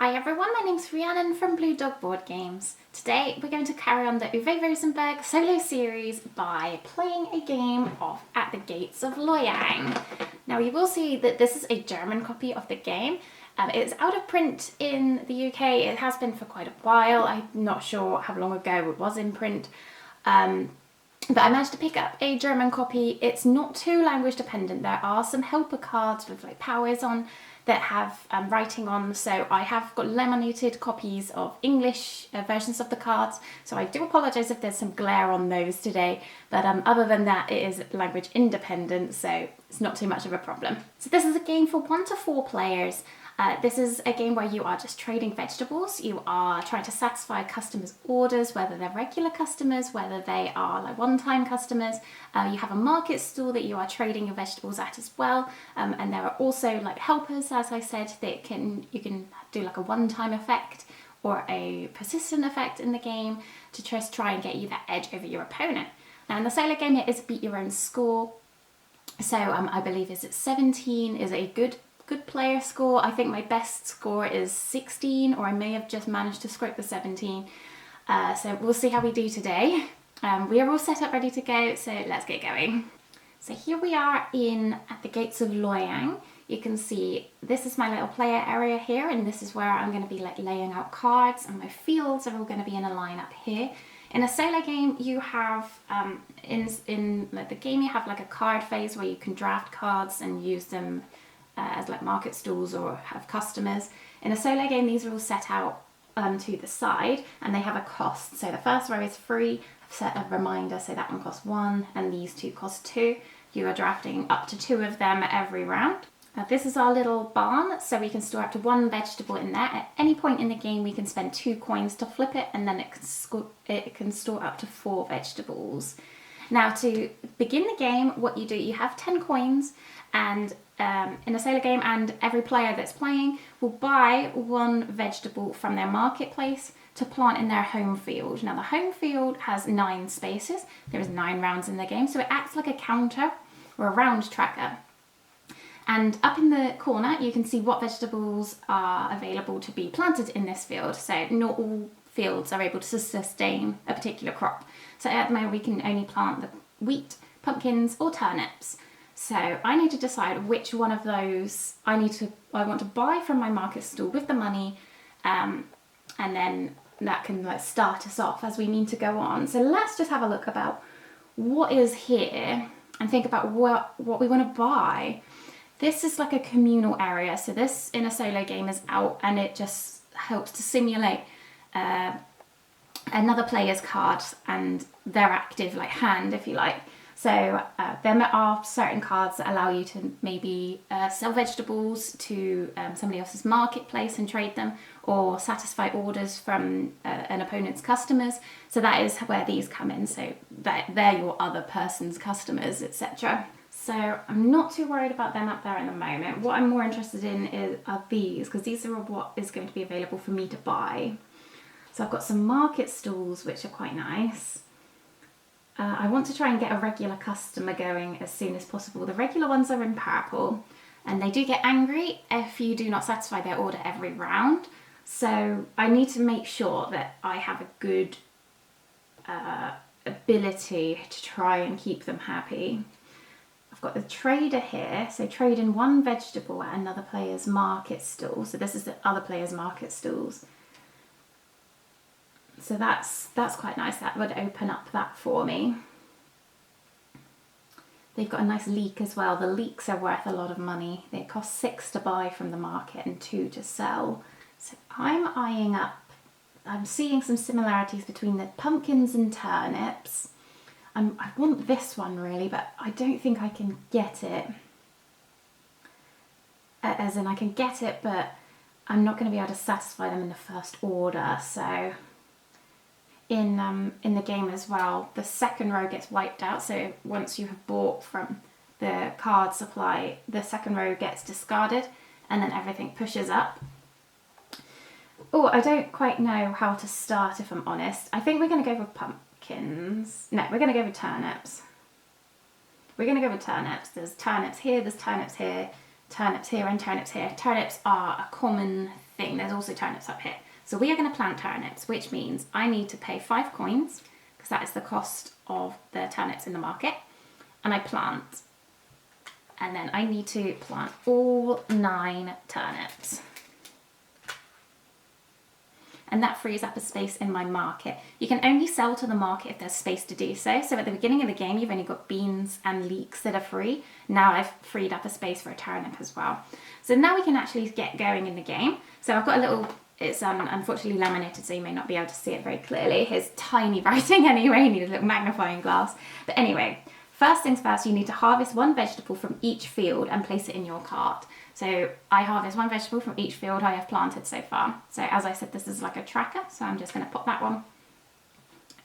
Hi everyone, my name's Rhiannon from Blue Dog Board Games. Today we're going to carry on the Uwe Rosenberg solo series by playing a game of At the Gates of Loyang. Now you will see that this is a German copy of the game. It's out of print in the UK. It has been for quite a while. I'm not sure how long ago it was in print. But I managed to pick up a German copy. It's not too language dependent. There are some helper cards with like powers on that have writing on, so I have got laminated copies of English versions of the cards, so I do apologise if there's some glare on those today, but other than that it is language independent, so it's not too much of a problem. So this is a game for 1 to 4 players. This is a game where you are just trading vegetables. You are trying to satisfy customers' orders, whether they're regular customers, whether they are like one-time customers. You have a market stall that you are trading your vegetables at as well. And there are also like helpers, as I said, that you can do like a one-time effect or a persistent effect in the game to just try and get you that edge over your opponent. Now in the solo game it is beat your own score. So I believe is it 17 is a good player score. I think my best score is 16, or I may have just managed to scrape the 17. So we'll see how we do today. We are all set up ready to go, so let's get going. So here we are at the Gates of Loyang. You can see this is my little player area here, and this is where I'm going to be like laying out cards, and my fields are all going to be in a line up here. In a solo game, you have in like the game you have like a card phase where you can draft cards and use them as like market stalls or have customers. In a solo game, these are all set out to the side and they have a cost. So the first row is free. I've set a reminder, so that one costs 1 and these 2 cost 2. You are drafting up to 2 of them every round. This is our little barn, so we can store up to 1 vegetable in there. At any point in the game, we can spend 2 coins to flip it, and then it can store up to 4 vegetables. Now to begin the game, what you do, you have 10 coins, and in a solo game, and every player that's playing will buy 1 vegetable from their marketplace to plant in their home field. Now the home field has 9 spaces. There is 9 rounds in the game, so it acts like a counter or a round tracker. And up in the corner, you can see what vegetables are available to be planted in this field. So not all fields are able to sustain a particular crop. So at the moment, we can only plant the wheat, pumpkins, or turnips. So I need to decide which one of those I want to buy from my market stall with the money, and then that can like start us off as we need to go on. So let's just have a look about what is here and think about what we want to buy. This is like a communal area, so this in a solo game is out, and it just helps to simulate another player's cards and their active like hand, if you like. So there are certain cards that allow you to maybe sell vegetables to somebody else's marketplace and trade them, or satisfy orders from an opponent's customers. So that is where these come in. So they're your other person's customers, etc. So I'm not too worried about them up there in the moment. What I'm more interested in are these, because these are what is going to be available for me to buy. So I've got some market stalls, which are quite nice. I want to try and get a regular customer going as soon as possible. The regular ones are in purple, and they do get angry if you do not satisfy their order every round. So I need to make sure that I have a good ability to try and keep them happy. I've got the trader here, so trade in 1 vegetable at another player's market stall. So this is the other player's market stalls. So that's quite nice. That would open up that for me. They've got a nice leek as well. The leeks are worth a lot of money. They cost 6 to buy from the market and 2 to sell. So I'm seeing some similarities between the pumpkins and turnips. I want this one really, but I don't think I can get it. As in I can get it, but I'm not going to be able to satisfy them in the first order. So in the game as well, the second row gets wiped out. So once you have bought from the card supply, the second row gets discarded, and then everything pushes up. Oh, I don't quite know how to start, if I'm honest. I think we're going to go with pumpkins. No, we're going to go with turnips. We're going to go with turnips. There's turnips here, there's turnips here, turnips here, and turnips here. Turnips are a common thing, there's also turnips up here. So we are going to plant turnips, which means I need to pay 5 coins, because that is the cost of the turnips in the market. And I plant. And then I need to plant all 9 turnips. And that frees up a space in my market. You can only sell to the market if there's space to do so. So at the beginning of the game, you've only got beans and leeks that are free. Now I've freed up a space for a turnip as well. So now we can actually get going in the game. So I've got a little, it's unfortunately laminated, so you may not be able to see it very clearly. Here's tiny writing anyway, you need a little magnifying glass. But anyway, first things first, you need to harvest 1 vegetable from each field and place it in your cart. So I harvest 1 vegetable from each field I have planted so far. So as I said, this is like a tracker, so I'm just going to pop that one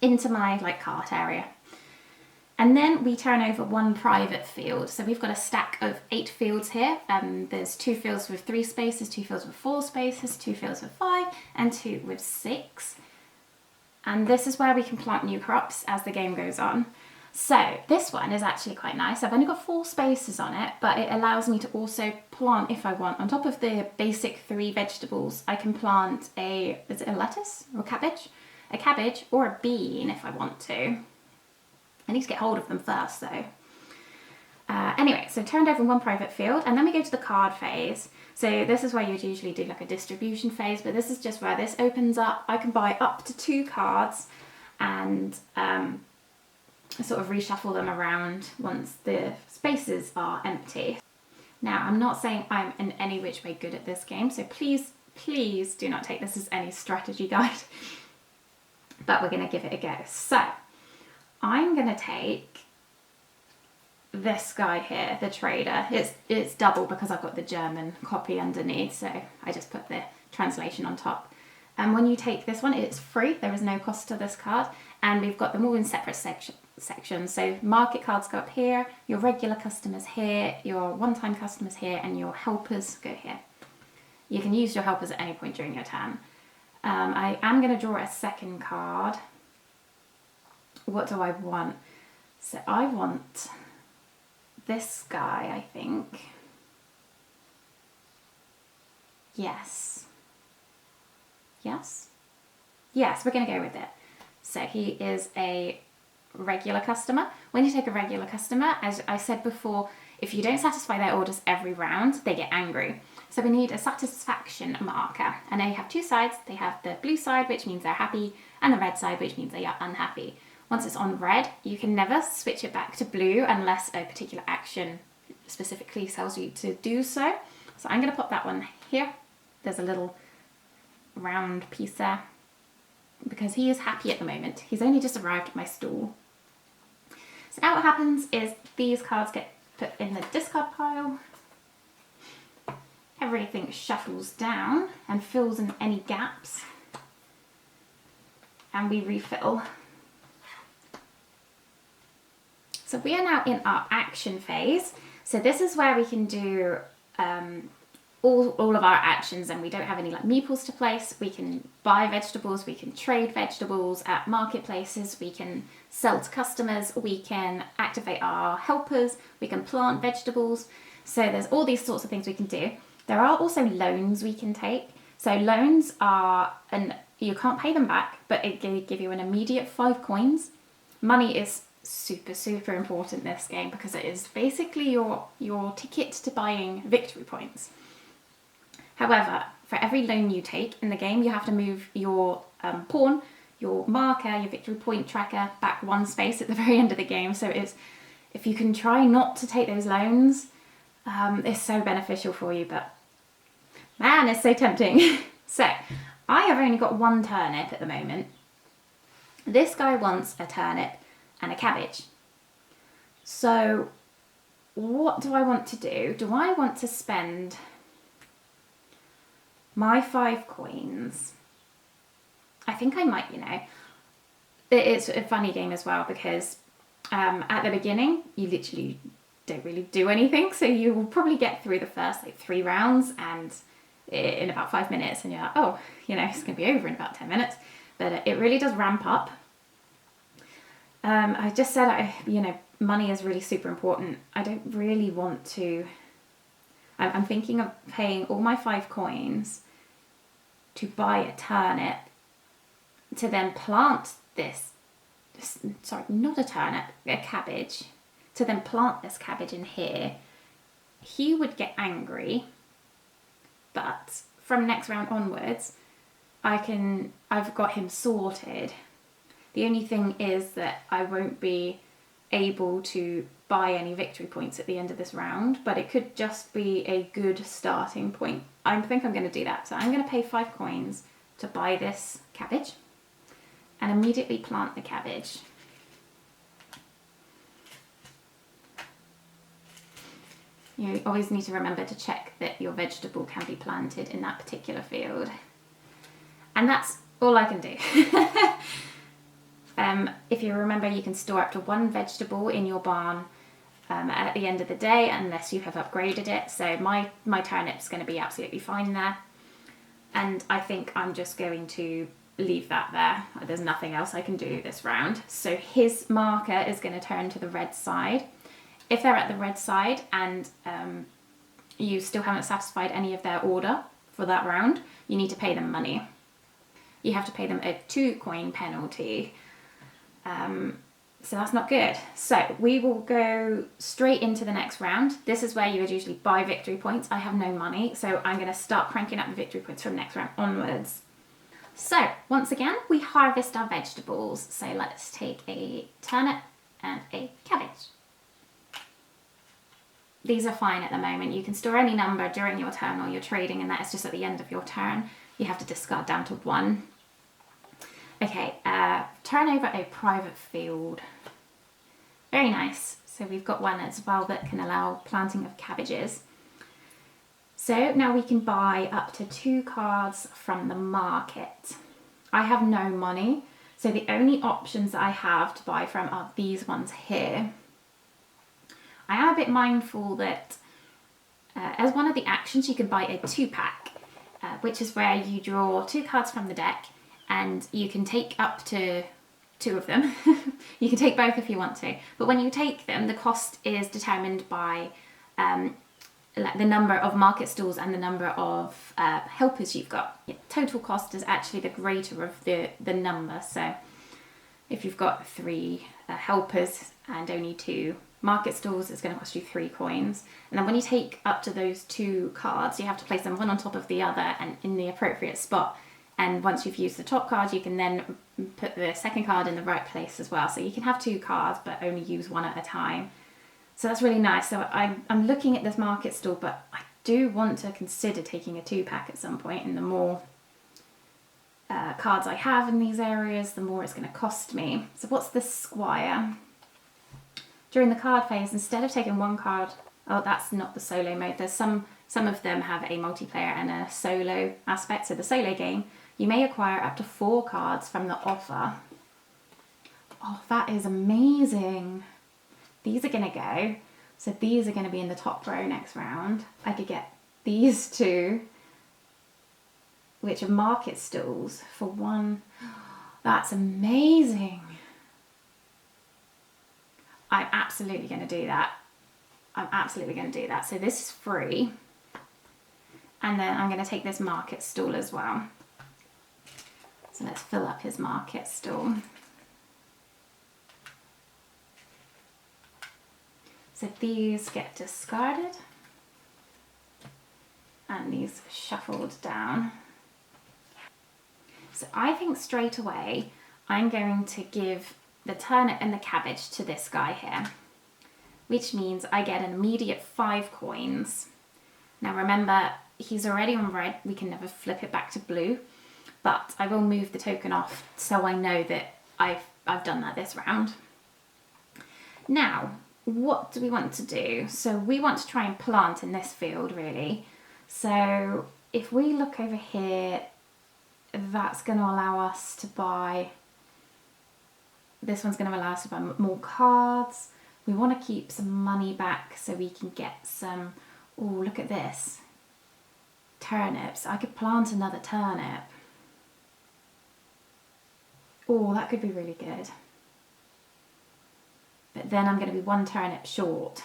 into my cart area. And then we turn over 1 private field. So we've got a stack of 8 fields here. There's 2 fields with 3 spaces, 2 fields with 4 spaces, 2 fields with 5, and 2 with 6. And this is where we can plant new crops as the game goes on. So this one is actually quite nice. I've only got 4 spaces on it, but it allows me to also plant if I want. On top of the basic 3 vegetables, I can plant is it a lettuce or a cabbage? A cabbage or a bean if I want to. I need to get hold of them first though. Anyway, so turned over 1 private field, and then we go to the card phase. So this is where you'd usually do like a distribution phase, but this is just where this opens up. I can buy up to 2 cards and sort of reshuffle them around once the spaces are empty. Now, I'm not saying I'm in any which way good at this game, so please do not take this as any strategy guide, but we're going to give it a go. So, I'm going to take this guy here, the trader. It's double because I've got the German copy underneath, so I just put the translation on top. And when you take this one, it's free. There is no cost to this card, and we've got them all in separate sections. So market cards go up here, your regular customers here, your one-time customers here, and your helpers go here. You can use your helpers at any point during your turn. I am going to draw a second card. What do I want? So I want this guy, I think. Yes. Yes? Yes, we're going to go with it. So he is a regular customer. When you take a regular customer, as I said before, if you don't satisfy their orders every round, they get angry. So we need a satisfaction marker. And they have 2 sides. They have the blue side, which means they're happy, and the red side, which means they are unhappy. Once it's on red, you can never switch it back to blue unless a particular action specifically tells you to do so. So I'm going to pop that one here. There's a little round piece there because he is happy at the moment. He's only just arrived at my stall. So now what happens is these cards get put in the discard pile. Everything shuffles down and fills in any gaps. And we refill. So we are now in our action phase. So this is where we can do all of our actions, and we don't have any meeples to place. We can buy vegetables, we can trade vegetables at marketplaces, we can sell to customers, we can activate our helpers, we can plant vegetables. So there's all these sorts of things we can do. There are also loans we can take. So loans are, and you can't pay them back, but it give you an immediate 5 coins. Money is super important in this game because it is basically your ticket to buying victory points. However, for every loan you take in the game, you have to move your pawn, your marker, your victory point tracker back 1 space at the very end of the game. So if you can try not to take those loans, it's so beneficial for you, but man, it's so tempting. So I have only got 1 turnip at the moment. This guy wants a turnip and a cabbage. So what do I want to do? Do I want to spend my 5 coins? I think I might, It's a funny game as well because at the beginning, you literally don't really do anything. So you will probably get through the first 3 rounds and in about 5 minutes and you're like, oh, it's going to be over in about 10 minutes. But it really does ramp up. I just said, money is really super important. I don't really want to... I'm thinking of paying all my 5 coins to buy a turnip, to then plant this, sorry, not a turnip, a cabbage, to then plant this cabbage in here, he would get angry. But from next round onwards, I've got him sorted. The only thing is that I won't be able to buy any victory points at the end of this round, but it could just be a good starting point. I think I'm going to do that. So I'm going to pay 5 coins to buy this cabbage and immediately plant the cabbage. You always need to remember to check that your vegetable can be planted in that particular field. And that's all I can do. If you remember, you can store up to 1 vegetable in your barn at the end of the day, unless you have upgraded it. So my turnip's going to be absolutely fine there. And I think I'm just going to leave that there. There's nothing else I can do this round. So his marker is going to turn to the red side. If they're at the red side and you still haven't satisfied any of their order for that round, you need to pay them money. You have to pay them a 2 coin penalty. So that's not good. So we will go straight into the next round. This is where you would usually buy victory points. I have no money, so I'm going to start cranking up the victory points from next round onwards. So once again, we harvest our vegetables. So let's take a turnip and a cabbage. These are fine at the moment. You can store any number during your turn or your trading, and that is just at the end of your turn. You have to discard down to 1. Okay, turn over a private field. Very nice. So we've got one as well that can allow planting of cabbages. So now we can buy up to 2 cards from the market. I have no money, so the only options that I have to buy from are these ones here. I am a bit mindful that as one of the actions you can buy a 2-pack, which is where you draw 2 cards from the deck and you can take up to 2 of them. You can take both if you want to, but when you take them, the cost is determined by the number of market stalls and the number of helpers you've got. Total cost is actually the greater of the number. So if you've got 3 helpers and only 2 market stalls, it's going to cost you 3 coins. And then when you take up to those 2 cards, you have to place them one on top of the other and in the appropriate spot. And once you've used the top card, you can then put the second card in the right place as well. So you can have 2 cards, but only use 1 at a time. So that's really nice. So I'm looking at this market stall, but I do want to consider taking a 2-pack at some point. And the more cards I have in these areas, the more it's going to cost me. So what's the squire? During the card phase, instead of taking 1 card, oh, that's not the solo mode. There's some of them have a multiplayer and a solo aspect. So the solo game, you may acquire up to 4 cards from the offer. Oh, that is amazing. These are going to go. So these are going to be in the top row next round. I could get these 2, which are market stalls, for 1. That's amazing. I'm absolutely going to do that. I'm absolutely going to do that. So this is free. And then I'm going to take this market stall as well. So let's fill up his market stall. So these get discarded. And these shuffled down. So I think straight away I'm going to give the turnip and the cabbage to this guy here, which means I get an immediate 5 coins. Now remember, he's already on red, we can never flip it back to blue, but I will move the token off so I know that I've done that this round. Now, what do we want to do? So we want to try and plant in this field, really. So if we look over here, that's going to allow us to buy, this one's going to allow us to buy more cards. We want to keep some money back so we can get some, oh, look at this. Turnips. I could plant another turnip. Oh, that could be really good. But then I'm going to be 1 turnip short.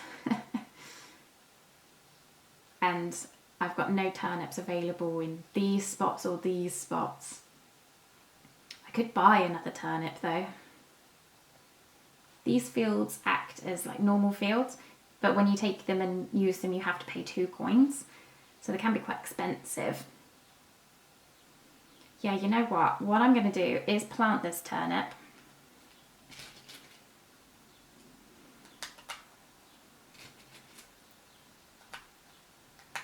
And I've got no turnips available in these spots or these spots. I could buy another turnip though. These fields act as like normal fields, but when you take them and use them, you have to pay 2 coins. So they can be quite expensive. Yeah, you know what? What I'm going to do is plant this turnip.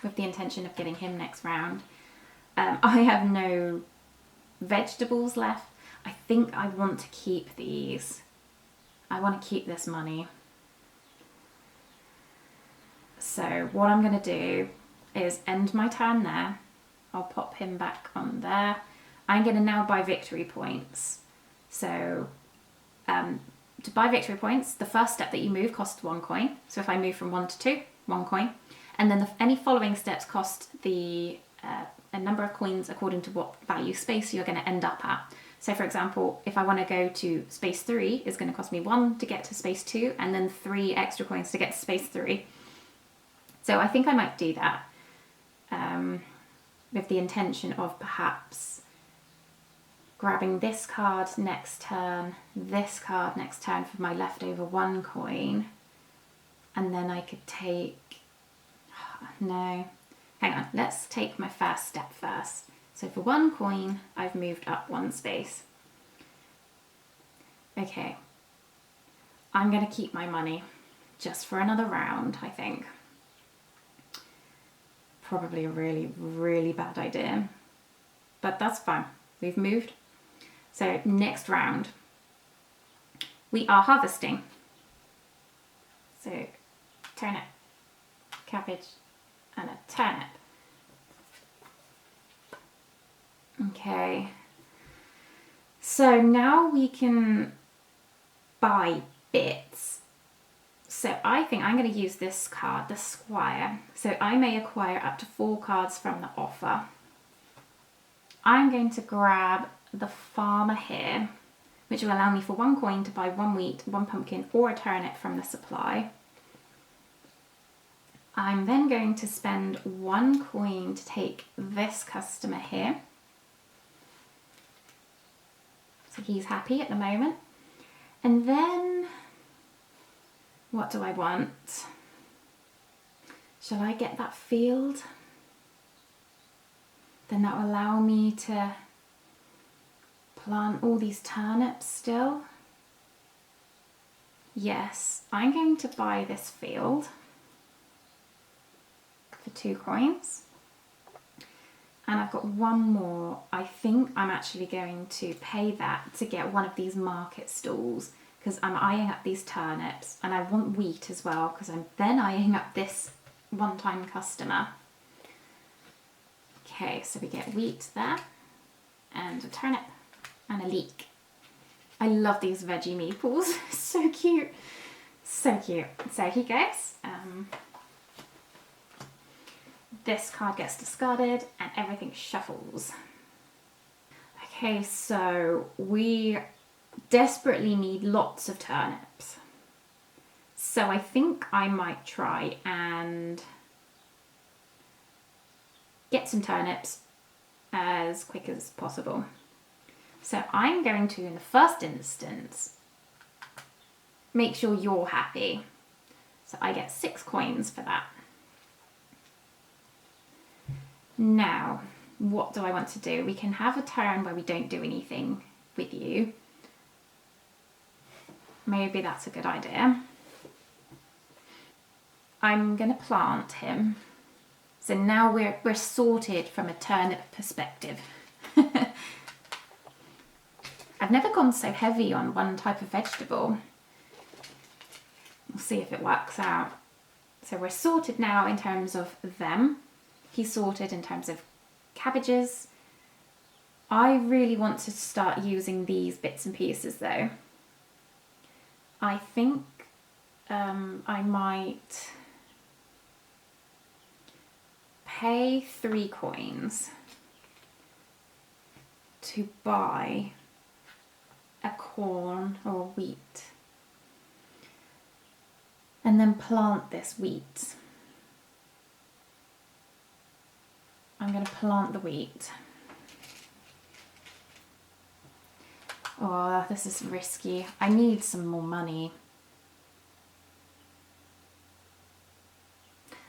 With the intention of getting him next round. I have no vegetables left. I think I want to keep these. I want to keep this money. So what I'm going to do is end my turn there. I'll pop him back on there. I'm going to now buy victory points. So to buy victory points, the first step that you move costs 1 coin. So if I move from 1 to 2, 1 coin. And then any following steps cost a number of coins according to what value space you're going to end up at. So for example, if I want to go to space 3, it's going to cost me 1 to get to space 2 and then 3 extra coins to get to space 3. So I think I might do that with the intention of perhaps grabbing this card next turn, this card next turn for my leftover 1 coin. And then I could take... No, hang on, let's take my first step first. So for 1 coin, I've moved up 1 space. Okay, I'm going to keep my money just for another round, I think. Probably a really, really bad idea, but that's fine. We've moved. So next round, we are harvesting. So turnip, cabbage, and a turnip. Okay, so now we can buy bits. So I think I'm going to use this card, the Squire. So I may acquire up to 4 cards from the offer. I'm going to grab the Farmer here, which will allow me for 1 coin to buy 1 wheat, 1 pumpkin, or a turnip from the supply. I'm then going to spend 1 coin to take this customer here. So he's happy at the moment. And then, what do I want? Shall I get that field? Then that will allow me to plant all these turnips still. Yes, I'm going to buy this field for 2 coins. And I've got 1 more. I think I'm actually going to pay that to get one of these market stalls because I'm eyeing up these turnips and I want wheat as well because I'm then eyeing up this one-time customer. Okay, so we get wheat there and a turnip and a leek. I love these veggie meeples. So cute. So cute. So he goes. This card gets discarded and everything shuffles. Okay, so we desperately need lots of turnips. So I think I might try and get some turnips as quick as possible. So I'm going to, in the first instance, make sure you're happy. So I get 6 coins for that. Now, what do I want to do? We can have a turn where we don't do anything with you. Maybe that's a good idea. I'm going to plant him. So now we're sorted from a turnip perspective. I've never gone so heavy on one type of vegetable. We'll see if it works out. So we're sorted now in terms of them. He's sorted in terms of cabbages. I really want to start using these bits and pieces though. I think I might pay 3 coins to buy a corn or wheat and then plant this wheat. I'm going to plant the wheat. Oh, this is risky. I need some more money.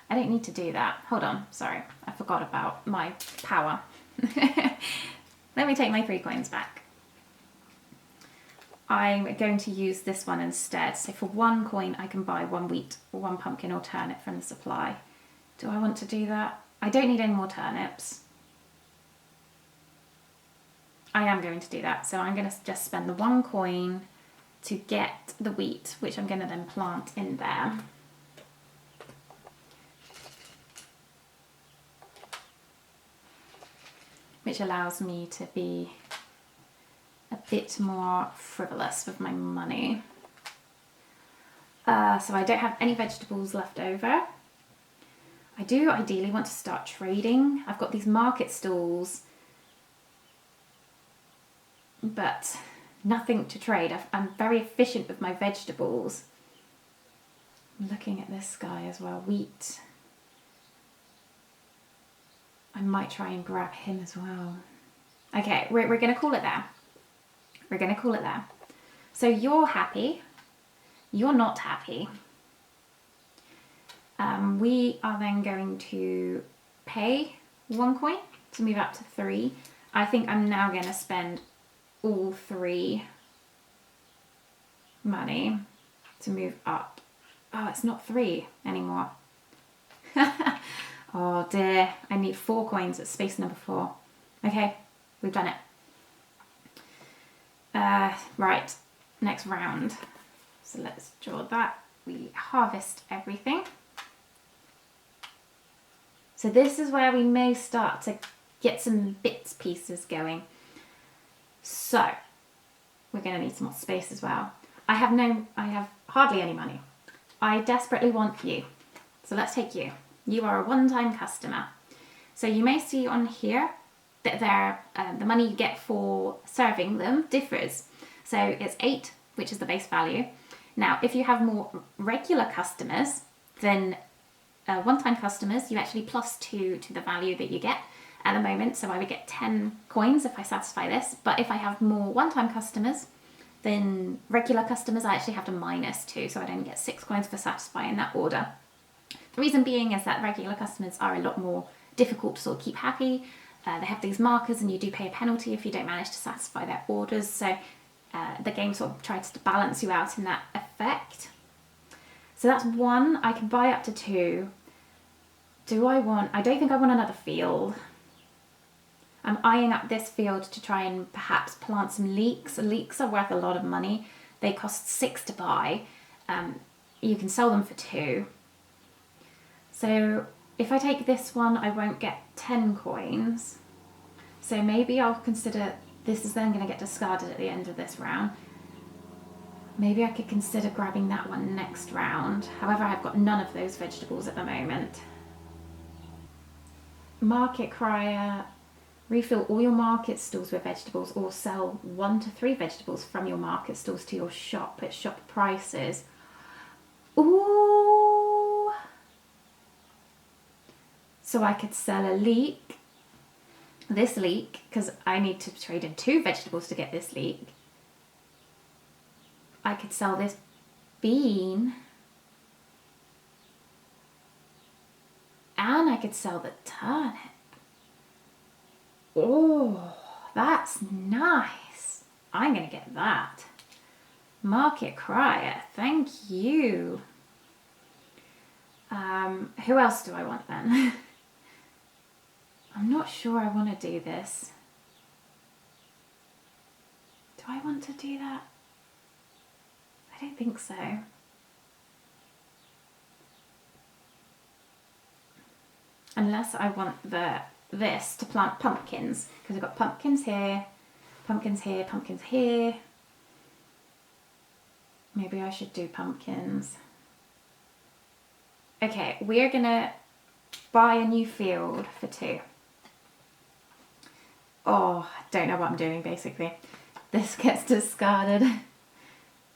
I don't need to do that. Hold on, sorry. I forgot about my power. Let me take my 3 coins back. I'm going to use this one instead. So for 1 coin, I can buy 1 wheat or 1 pumpkin or turnip from the supply. Do I want to do that? I don't need any more turnips. I am going to do that. So I'm going to just spend the 1 coin to get the wheat, which I'm going to then plant in there. Which allows me to be a bit more frivolous with my money. So I don't have any vegetables left over. I do ideally want to start trading. I've got these market stalls, but nothing to trade. I'm very efficient with my vegetables. I'm looking at this guy as well, wheat. I might try and grab him as well. Okay, we're going to call it there. We're going to call it there. So you're happy. You're not happy. We are then going to pay 1 coin to move up to 3. I think I'm now going to spend all 3 money to move up. Oh, it's not 3 anymore. Oh dear, I need 4 coins at space number 4. Okay, we've done it. Right, next round. So let's draw that. We harvest everything. So this is where we may start to get some pieces going. So we're going to need some more space as well. I have hardly any money. I desperately want you. So let's take you. You are a one-time customer. So you may see on here that the money you get for serving them differs. So it's 8, which is the base value. Now, if you have more regular customers, then one-time customers, you actually plus 2 to the value that you get at the moment. So I would get 10 coins if I satisfy this. But if I have more one-time customers, then regular customers, I actually have to minus 2. So I'd only get 6 coins for satisfying that order. The reason being is that regular customers are a lot more difficult to sort of keep happy. They have these markers and you do pay a penalty if you don't manage to satisfy their orders. So the game sort of tries to balance you out in that effect. So that's 1. I can buy up to 2. I don't think I want another field. I'm eyeing up this field to try and perhaps plant some leeks. Leeks are worth a lot of money. They cost 6 to buy. You can sell them for 2. So if I take this one, I won't get 10 coins. So maybe I'll consider, this is then going to get discarded at the end of this round. Maybe I could consider grabbing that one next round. However, I've got none of those vegetables at the moment. Market crier, refill all your market stalls with vegetables or sell 1 to 3 vegetables from your market stalls to your shop at shop prices. Ooh! So I could sell a leek, this leek, because I need to trade in 2 vegetables to get this leek. I could sell this bean. And I could sell the turnip. Oh, that's nice. I'm going to get that. Market crier, thank you. Who else do I want then? I'm not sure I want to do this. Do I want to do that? I don't think so. Unless I want this to plant pumpkins, because I've got pumpkins here, pumpkins here, pumpkins here. Maybe I should do pumpkins. Okay, we're gonna buy a new field for 2. Oh, I don't know what I'm doing basically. This gets discarded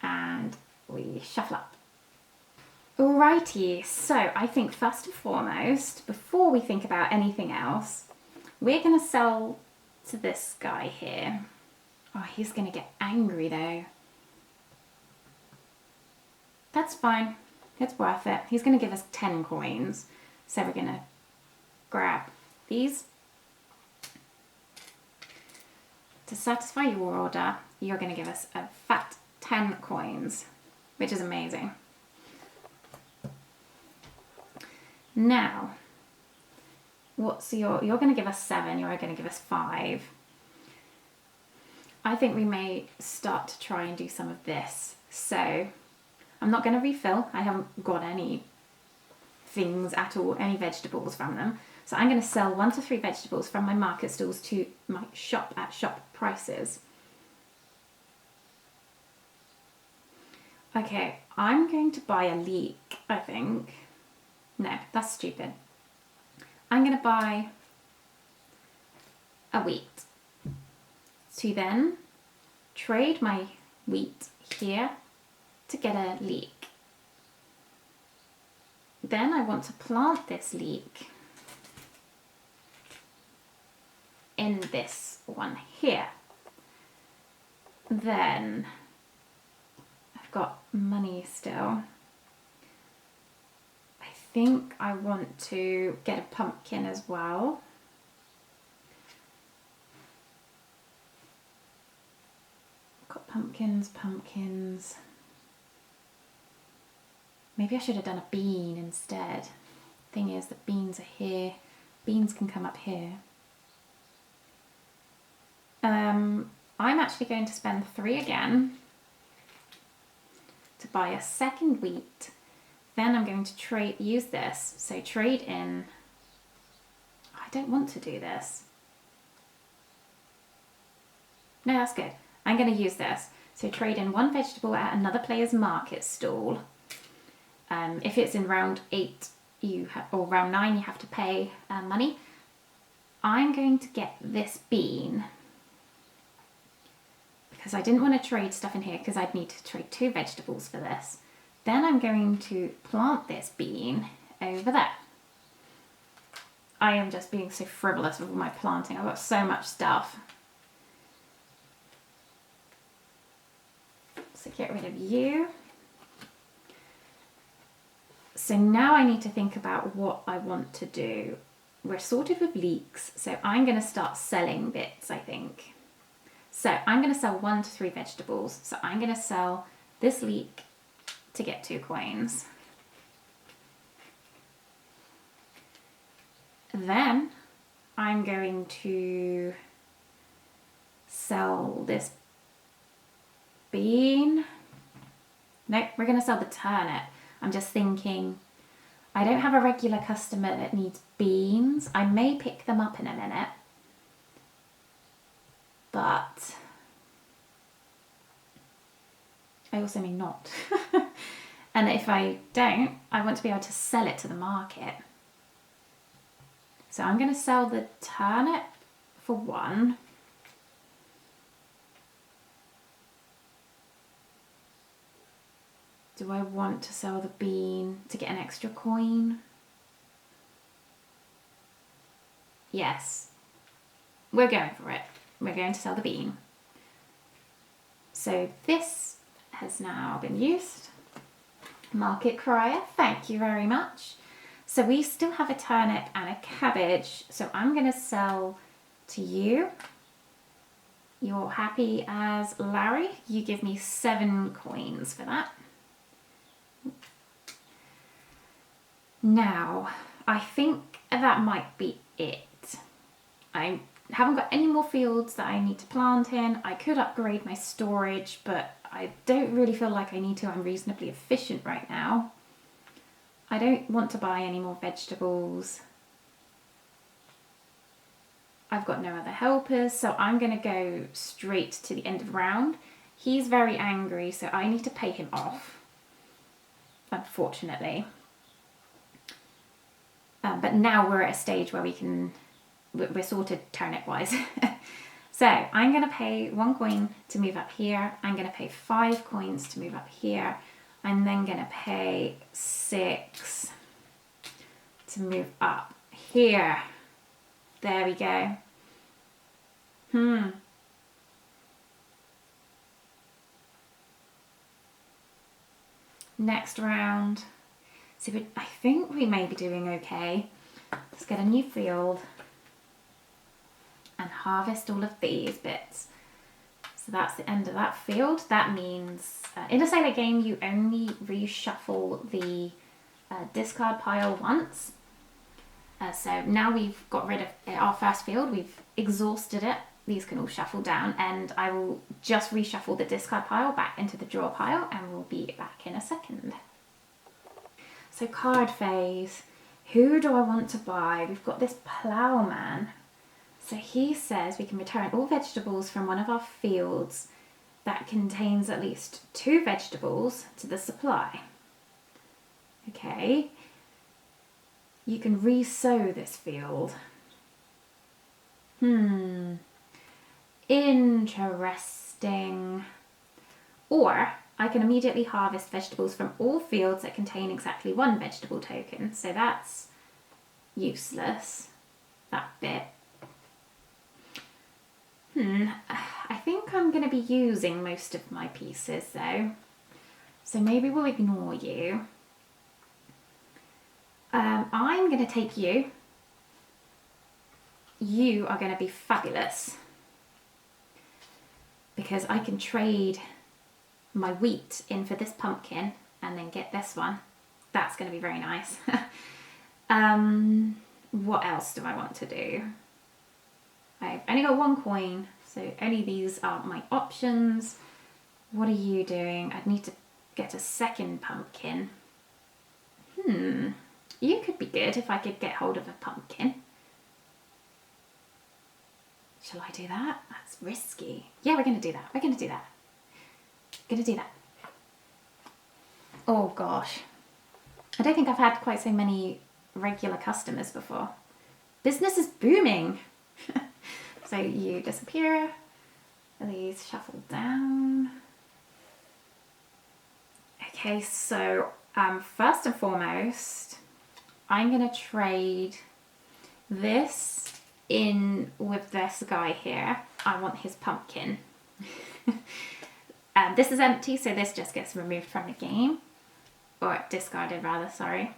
and we shuffle up. Alrighty, so I think first and foremost, before we think about anything else, We're going to sell to this guy here. Oh, he's going to get angry though. That's fine. It's worth it. He's going to give us 10 coins. So we're going to grab these. To satisfy your order, you're going to give us a fat 10 coins, which is amazing. Now, you're going to give us 7, you're going to give us 5. I think we may start to try and do some of this. So I'm not going to refill. I haven't got any things at all, any vegetables from them. So I'm going to sell 1 to 3 vegetables from my market stalls to my shop at shop prices. Okay, I'm going to buy a leek, I think. No, that's stupid. I'm going to buy a wheat to then trade my wheat here to get a leek. Then I want to plant this leek in this one here. Then I've got money still. I think I want to get a pumpkin as well. Got pumpkins. Maybe I should have done a bean instead. Thing is that beans are here. Beans can come up here. I'm actually going to spend 3 again to buy a second wheat. Then I'm going to use this. So trade in. I don't want to do this. No, that's good. I'm going to use this. So trade in 1 vegetable at another player's market stall. If it's in round 8 or round 9, you have to pay money. I'm going to get this bean because I didn't want to trade stuff in here because I'd need to trade 2 vegetables for this. Then I'm going to plant this bean over there. I am just being so frivolous with my planting. I've got so much stuff. So get rid of you. So now I need to think about what I want to do. We're sorted with leeks, so I'm going to start selling bits, I think. So I'm going to sell 1 to 3 vegetables. So I'm going to sell this leek to get 2 coins. Then I'm going to sell this bean. No, we're going to sell the turnip. I'm just thinking, I don't have a regular customer that needs beans. I may pick them up in a minute. But I also may not. And if I don't, I want to be able to sell it to the market. So I'm going to sell the turnip for 1. Do I want to sell the bean to get an extra coin? Yes. We're going for it. We're going to sell the bean. So this has now been used. Market crier, thank you very much. So we still have a turnip and a cabbage. So I'm going to sell to you. You're happy as Larry. You give me 7 coins for that. Now, I think that might be it. I haven't got any more fields that I need to plant in. I could upgrade my storage, but I don't really feel like I need to. I'm reasonably efficient right now. I don't want to buy any more vegetables. I've got no other helpers, so I'm going to go straight to the end of the round. He's very angry, so I need to pay him off, unfortunately. But now we're at a stage where we're sorted turnip-wise. So I'm going to pay 1 coin to move up here. I'm going to pay 5 coins to move up here. I'm then going to pay 6 to move up here. There we go. Next round. So I think we may be doing okay. Let's get a new field and harvest all of these bits. So that's the end of that field. That means in a sailor game you only reshuffle the discard pile once. So now we've got rid of our first field, we've exhausted it. These can all shuffle down, and I will just reshuffle the discard pile back into the draw pile, and we'll be back in a second. So card phase. Who do I want to buy? We've got this ploughman. So he says we can return all vegetables from one of our fields that contains at least 2 vegetables to the supply. Okay. You can re-sow this field. Interesting. Or I can immediately harvest vegetables from all fields that contain exactly 1 vegetable token. So that's useless, that bit. I think I'm going to be using most of my pieces though. So maybe we'll ignore you. I'm going to take you. You are going to be fabulous. Because I can trade my wheat in for this pumpkin and then get this one. That's going to be very nice. What else do I want to do? I've only got 1 coin, so only these are my options. What are you doing? I'd need to get a second pumpkin. You could be good if I could get hold of a pumpkin. Shall I do that? That's risky. Yeah, we're going to do that. We're going to do that. Going to do that. Oh gosh. I don't think I've had quite so many regular customers before. Business is booming. So you disappear. These shuffle down. Okay, so first and foremost, I'm going to trade this in with this guy here. I want his pumpkin. This is empty, so this just gets removed from the game. Or discarded rather, sorry.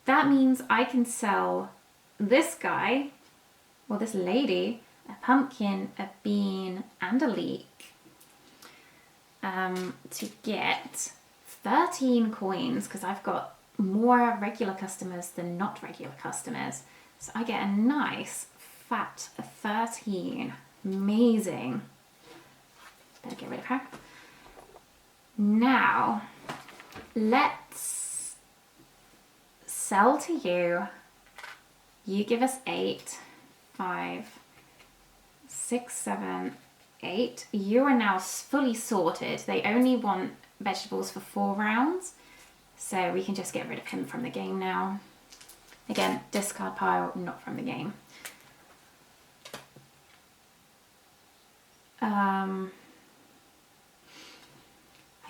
That means I can sell this guy, or this lady, a pumpkin, a bean, and a leek. To get 13 coins, because I've got more regular customers than not regular customers. So I get a nice fat 13. Amazing. Better get rid of her. Now, let's sell to you. You give us 8, 5, 6, 7, 8. You are now fully sorted. They only want vegetables for 4 rounds. So we can just get rid of him from the game now. Again, discard pile, not from the game. I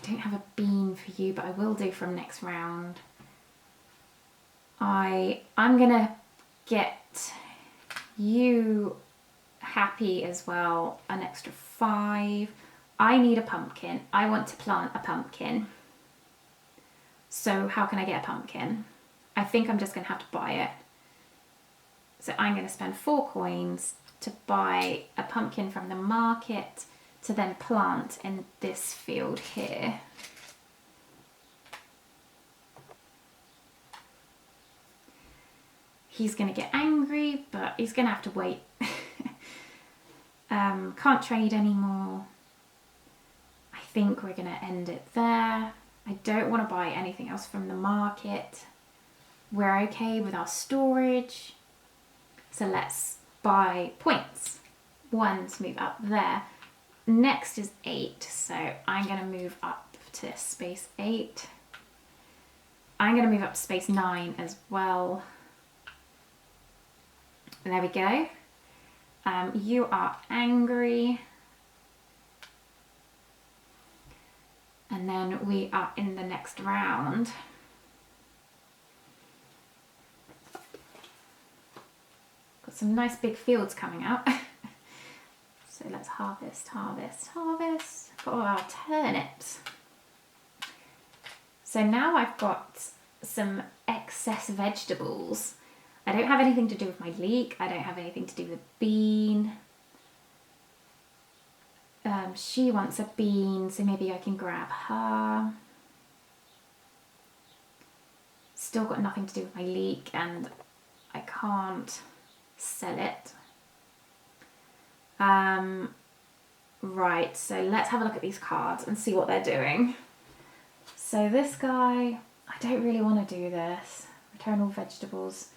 don't have a bean for you, but I will do from next round. I'm gonna get you happy as well, an extra 5. I need a pumpkin. I want to plant a pumpkin. So how can I get a pumpkin? I think I'm just gonna have to buy it. So I'm gonna spend 4 coins to buy a pumpkin from the market to then plant in this field here. He's gonna get angry, but he's gonna have to wait. Can't trade anymore. I think we're gonna end it there. I don't want to buy anything else from the market. We're okay with our storage. So let's buy points. 1 to move up there. Next is 8, so I'm going to move up to space 8. I'm going to move up to space 9 as well. And there we go. You are angry. And then we are in the next round. Got some nice big fields coming out. So let's harvest, harvest, harvest. Got all our turnips. So now I've got some excess vegetables. I don't have anything to do with my leek. I don't have anything to do with bean. She wants a bean, so maybe I can grab her. Still got nothing to do with my leek, and I can't sell it. Right, so let's have a look at these cards and see what they're doing. So this guy, I don't really want to do this. Return all vegetables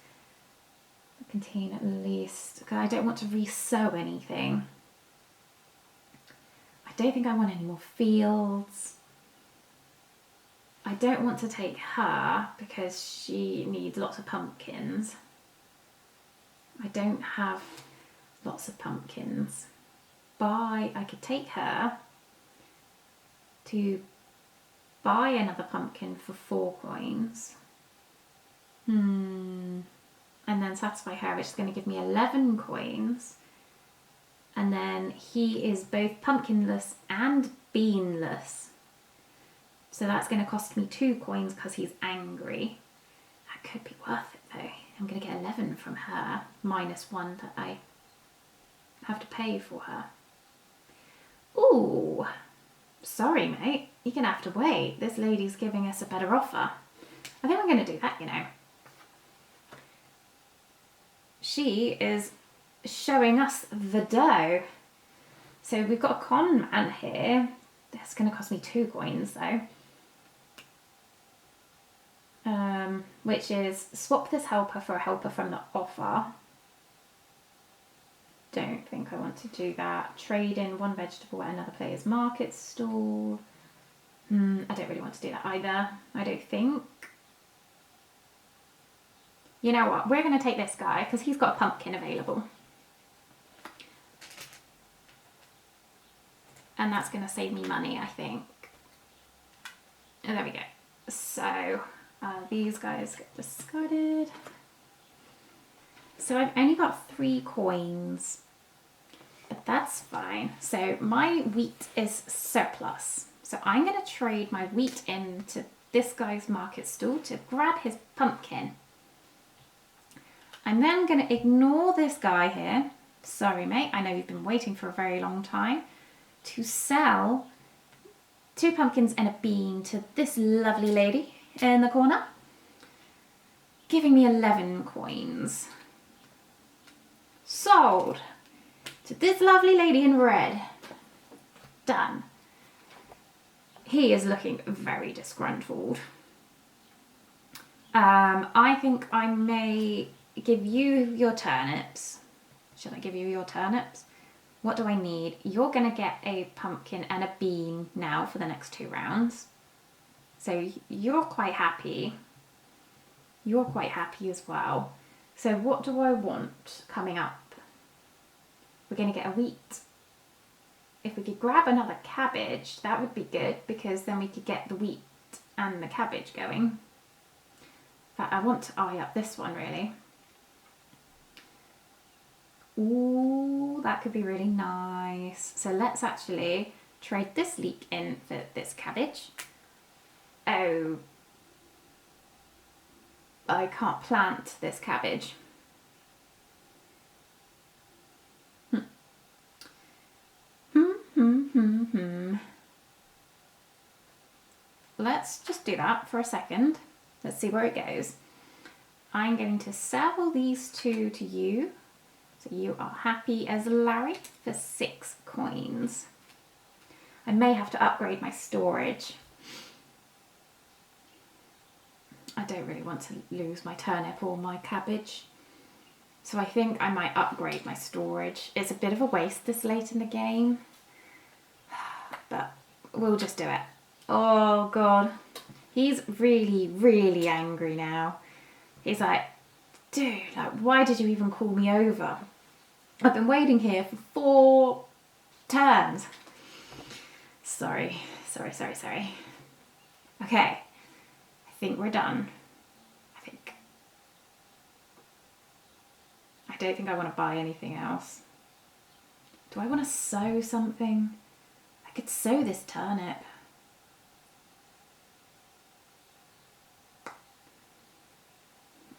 that contain at least, okay, I don't want to re-sow anything. I don't think I want any more fields. I don't want to take her because she needs lots of pumpkins. I don't have lots of pumpkins. I could take her to buy another pumpkin for 4 coins. And then satisfy her, which is going to give me 11 coins. And then he is both pumpkinless and beanless. So that's going to cost me 2 coins because he's angry. That could be worth it though. I'm going to get 11 from her, minus 1 that I have to pay for her. Ooh, sorry mate, you're going to have to wait. This lady's giving us a better offer. I think I'm going to do that, you know. She is showing us the dough. So we've got a con man here. That's going to cost me 2 coins though. Which is swap this helper for a helper from the offer. Don't think I want to do that. Trade in 1 vegetable at another player's market stall. I don't really want to do that either. I don't think. You know what? We're going to take this guy because he's got a pumpkin available. And that's going to save me money, I think. And there we go. So these guys get discarded. So I've only got 3 coins, but that's fine. So my wheat is surplus. So I'm going to trade my wheat into this guy's market stall to grab his pumpkin. I'm then going to ignore this guy here. Sorry, mate. I know you've been waiting for a very long time. To sell 2 pumpkins and a bean to this lovely lady in the corner, giving me 11 coins. Sold to this lovely lady in red. Done. He is looking very disgruntled. I think I may give you your turnips. Should I give you your turnips? What do I need? You're going to get a pumpkin and a bean now for the next 2 rounds. So you're quite happy. You're quite happy as well. So what do I want coming up? We're going to get a wheat. If we could grab another cabbage, that would be good because then we could get the wheat and the cabbage going. In fact, I want to eye up this one really. Ooh, that could be really nice. So let's actually trade this leek in for this cabbage. Oh, I can't plant this cabbage. Let's just do that for a second. Let's see where it goes. I'm going to sell these 2 to you. So you are happy as Larry for 6 coins. I may have to upgrade my storage. I don't really want to lose my turnip or my cabbage. So I think I might upgrade my storage. It's a bit of a waste this late in the game. But we'll just do it. Oh God. He's really, really angry now. He's like, dude, like, why did you even call me over? I've been waiting here for 4 turns. Sorry. Okay, I think we're done. I I don't think I want to buy anything else. Do I want to sow something? I could sow this turnip.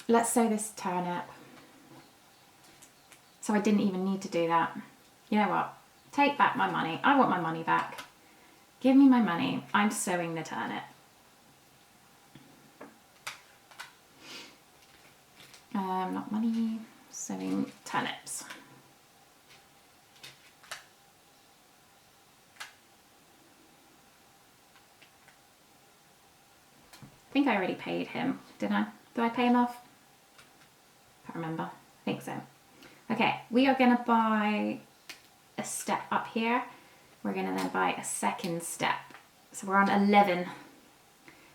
Let's sow this turnip. So I didn't even need to do that. You know what? Take back my money. I want my money back. Give me my money. I'm sowing the turnip. Not money. Sowing turnips. I think I already paid him, didn't I? Did I pay him off? Can't remember. I think so. Okay, we are going to buy a step up here. We're going to then buy a second step. So we're on 11.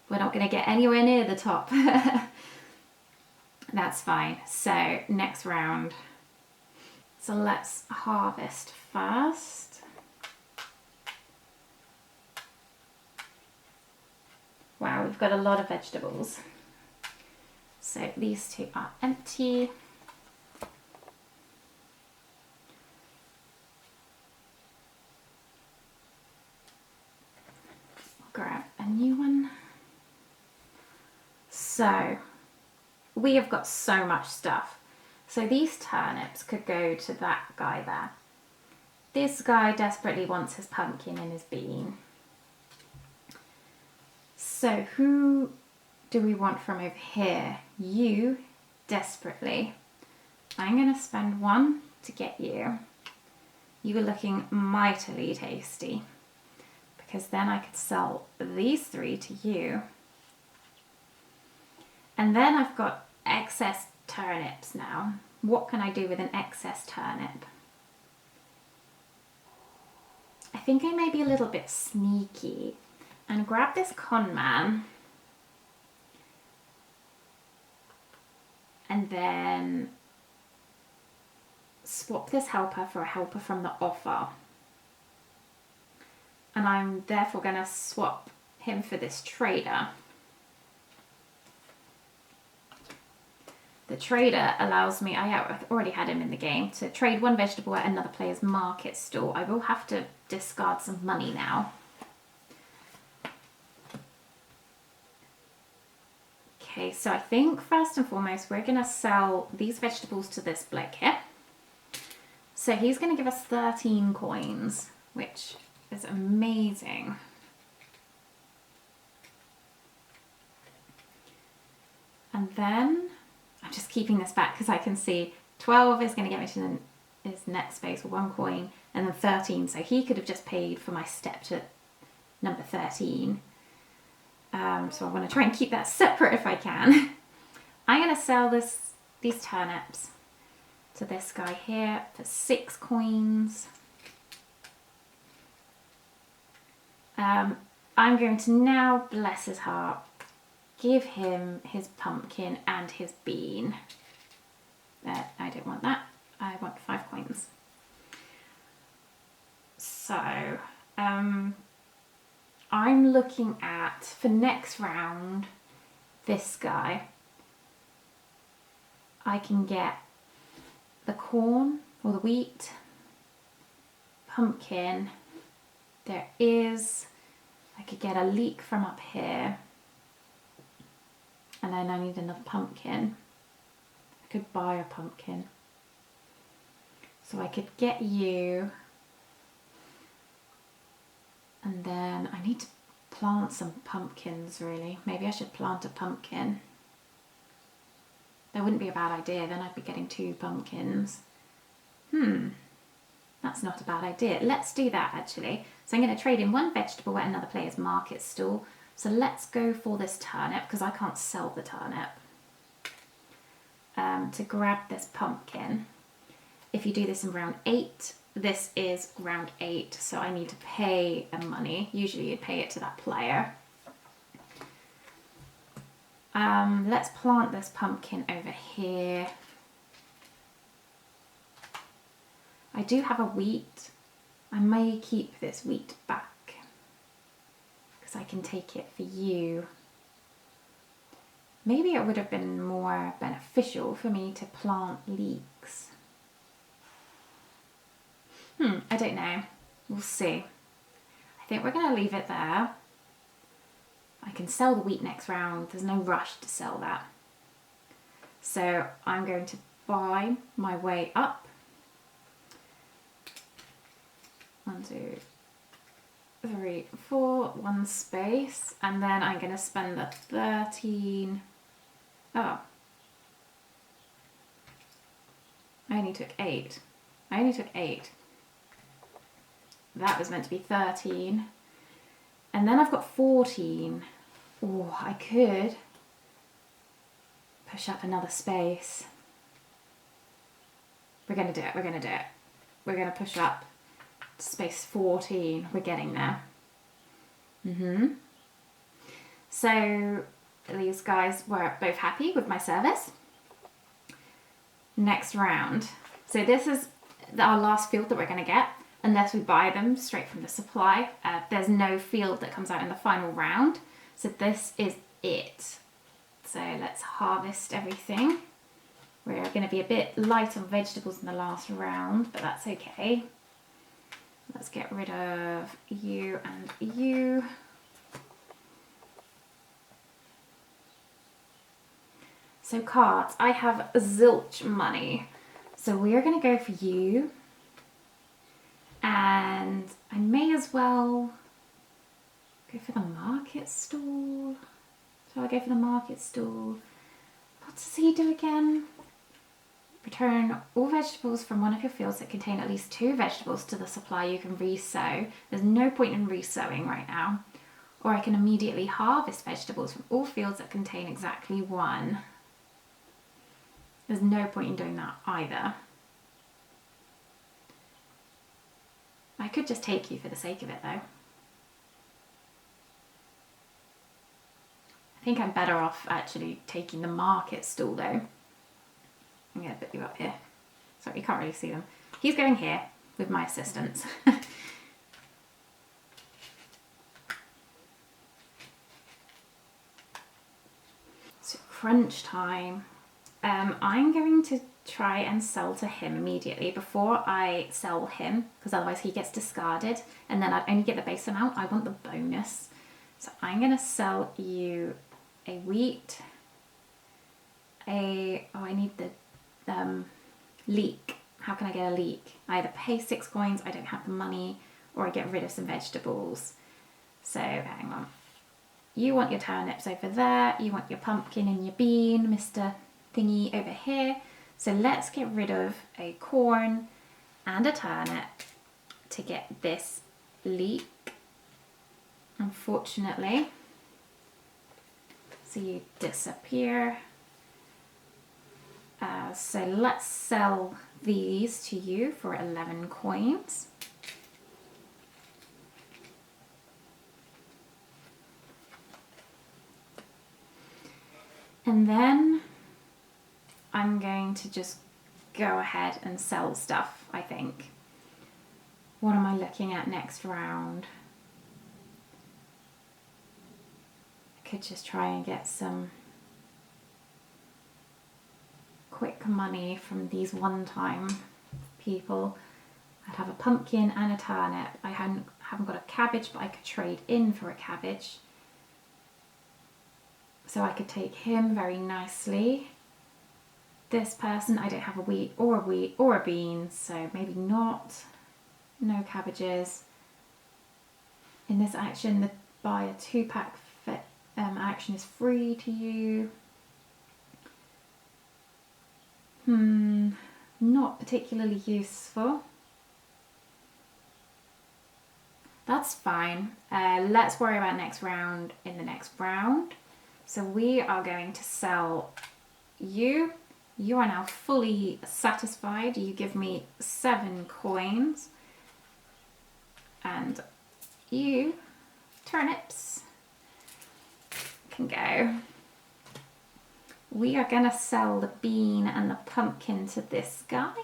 We're not going to get anywhere near the top. That's fine. So next round. So let's harvest first. Wow, we've got a lot of vegetables. So these two are empty. Grab a new one. So we have got so much stuff. So these turnips could go to that guy there. This guy desperately wants his pumpkin and his bean. So who do we want from over here? You, desperately. I'm going to spend 1 to get you. You are looking mightily tasty. Because then I could sell these 3 to you. And then I've got excess turnips now. What can I do with an excess turnip? I think I may be a little bit sneaky and grab this con man and then swap this helper for a helper from the offer. And I'm therefore going to swap him for this trader. The trader allows me, I've already had him in the game, to trade 1 vegetable at another player's market stall. I will have to discard some money now. Okay, so I think first and foremost we're going to sell these vegetables to this bloke here. So he's going to give us 13 coins, which is amazing. And then I'm just keeping this back because I can see 12 is going to get me to his next space with 1 coin, and then 13. So he could have just paid for my step to number 13. So I want to try and keep that separate if I can. I'm going to sell these turnips to this guy here for 6 coins. I'm going to now, bless his heart, give him his pumpkin and his bean. I don't want that. I want 5 coins. So, I'm looking at, for next round, this guy. I can get the corn or the wheat, pumpkin. I could get a leek from up here. And then I need another pumpkin. I could buy a pumpkin. So I could get you. And then I need to plant some pumpkins, really. Maybe I should plant a pumpkin. That wouldn't be a bad idea. Then I'd be getting 2 pumpkins. That's not a bad idea. Let's do that, actually. So I'm going to trade in 1 vegetable at another player's market stall. So let's go for this turnip, because I can't sell the turnip. To grab this pumpkin. If you do this in round 8, this is round 8, so I need to pay money. Usually you'd pay it to that player. Let's plant this pumpkin over here. I do have a wheat. I may keep this wheat back because I can take it for you. Maybe it would have been more beneficial for me to plant leeks. weeks. I don't know. We'll see. I think we're going to leave it there. I can sell the wheat next round. There's no rush to sell that. So I'm going to buy my way up. 1, 2, 3, 4, 1 space. And then I'm going to spend the 13. Oh. I only took 8. That was meant to be 13. And then I've got 14. Oh, I could push up another space. We're going to do it. We're going to push up to space 14. We're getting there. So these guys were both happy with my service. Next round. So this is our last field that we're going to get. Unless we buy them straight from the supply. There's no field that comes out in the final round. So this is it. So let's harvest everything. We're going to be a bit light on vegetables in the last round, but that's okay. Let's get rid of you and you. So cards, I have zilch money. So we are going to go for you. And I may as well go for the market stall. Shall I go for the market stall? What does he do again? Return all vegetables from one of your fields that contain at least 2 vegetables to the supply you can resow. There's no point in resowing right now. Or I can immediately harvest vegetables from all fields that contain exactly 1. There's no point in doing that either. I could just take you for the sake of it though. I think I'm better off actually taking the market stall though. I'm going to put you up here. Sorry, you can't really see them. He's going here with my assistance. So crunch time. I'm going to try and sell to him immediately before I sell him, because otherwise he gets discarded and then I'd only get the base amount. I want the bonus. So I'm going to sell you a wheat, I need the leek. How can I get a leek? I either pay 6 coins, I don't have the money, or I get rid of some vegetables. So hang on. You want your turnips over there, you want your pumpkin and your bean, Mr. Thingy over here. So let's get rid of a corn and a turnip to get this leek, unfortunately. So you disappear. So let's sell these to you for 11 coins. And then I'm going to just go ahead and sell stuff, I think. What am I looking at next round? I could just try and get some quick money from these one-time people. I'd have a pumpkin and a turnip. I haven't got a cabbage, but I could trade in for a cabbage. So I could take him very nicely. This person, I don't have a wheat or a bean, so maybe not. No cabbages. In this action, the buy a 2-pack action is free to you. Not particularly useful. That's fine. Let's worry about next round in the next round. So we are going to sell you. You are now fully satisfied. You give me 7 coins. And you, turnips, can go. We are going to sell the bean and the pumpkin to this guy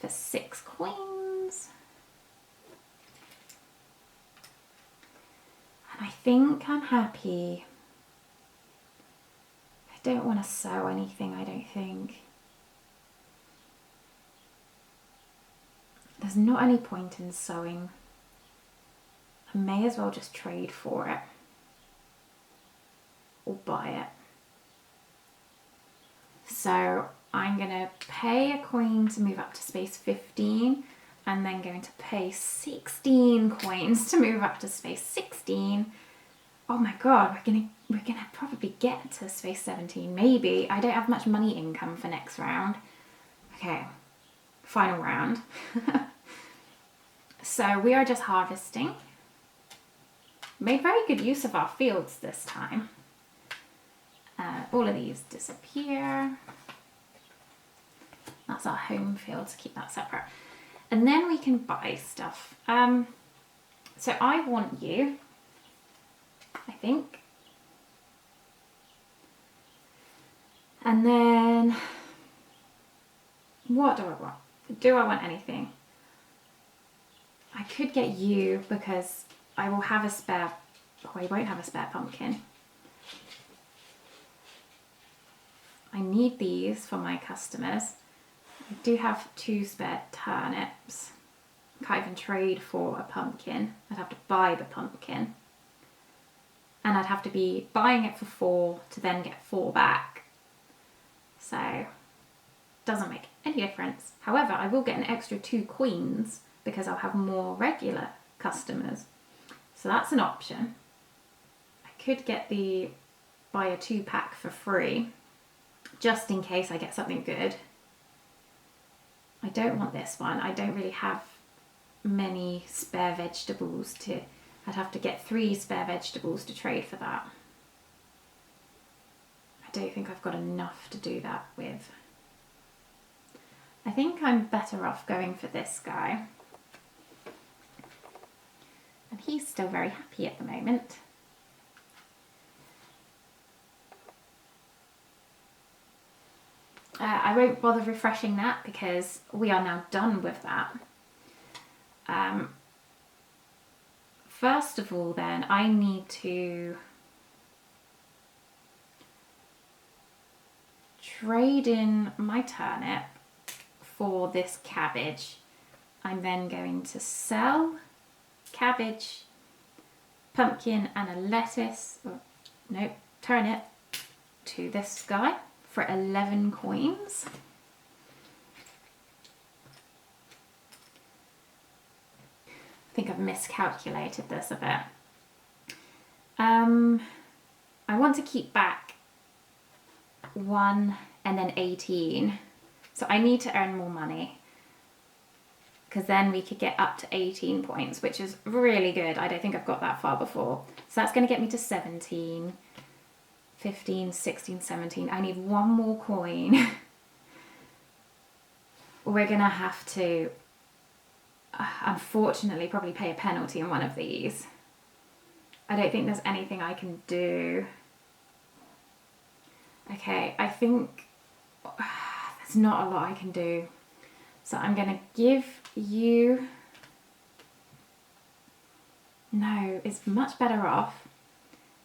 for 6 coins. And I think I'm happy. I don't want to sow anything, I don't think. there's not any point in sewing. I may as well just trade for it or buy it. So I'm going to pay a coin to move up to space 15, and then going to pay 16 coins to move up to space 16. Oh my god, we're gonna probably get to space 17, maybe. I don't have much money income for next round. Okay, final round. So we are just harvesting. Made very good use of our fields this time. All of these disappear. That's our home field, so keep that separate. And then we can buy stuff. So I want you, I think. And then, what do I want? Do I want anything? I could get you because I will have a spare, oh, I won't have a spare pumpkin. I need these for my customers. I do have 2 spare turnips. Can't even trade for a pumpkin. I'd have to buy the pumpkin. And I'd have to be buying it for 4 to then get 4 back. So, doesn't make any difference. However, I will get an extra 2 queens because I'll have more regular customers. So that's an option. I could get buy a 2-pack for free, just in case I get something good. I don't want this one. I don't really have many spare vegetables I'd have to get 3 spare vegetables to trade for that. I don't think I've got enough to do that with. I think I'm better off going for this guy. And he's still very happy at the moment. I won't bother refreshing that because we are now done with that. First of all then, I need to trade in my turnip for this cabbage. I'm then going to sell cabbage, pumpkin and a lettuce, turnip to this guy for 11 coins. I think I've miscalculated this a bit. I want to keep back 1 and then 18. So I need to earn more money because then we could get up to 18 points, which is really good. I don't think I've got that far before. So that's going to get me to 17, 15, 16, 17. I need 1 more coin. We're going to have to, unfortunately, probably pay a penalty in one of these. I don't think there's anything I can do. Okay, I think there's not a lot I can do. So I'm going to give you... No, it's much better off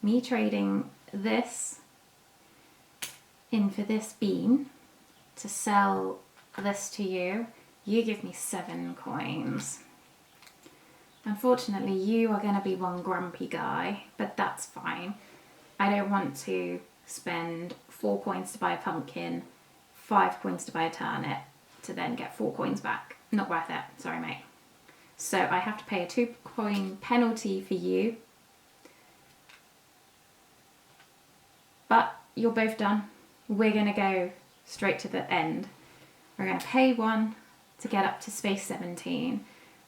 me trading this in for this bean to sell this to you. You give me 7 coins. Unfortunately, you are going to be one grumpy guy, but that's fine. I don't want to spend 4 coins to buy a pumpkin, 5 coins to buy a turnip, to then get 4 coins back. Not worth it. Sorry, mate. So I have to pay a 2 coin penalty for you. But you're both done. We're going to go straight to the end. We're going to pay 1 to get up to space 17.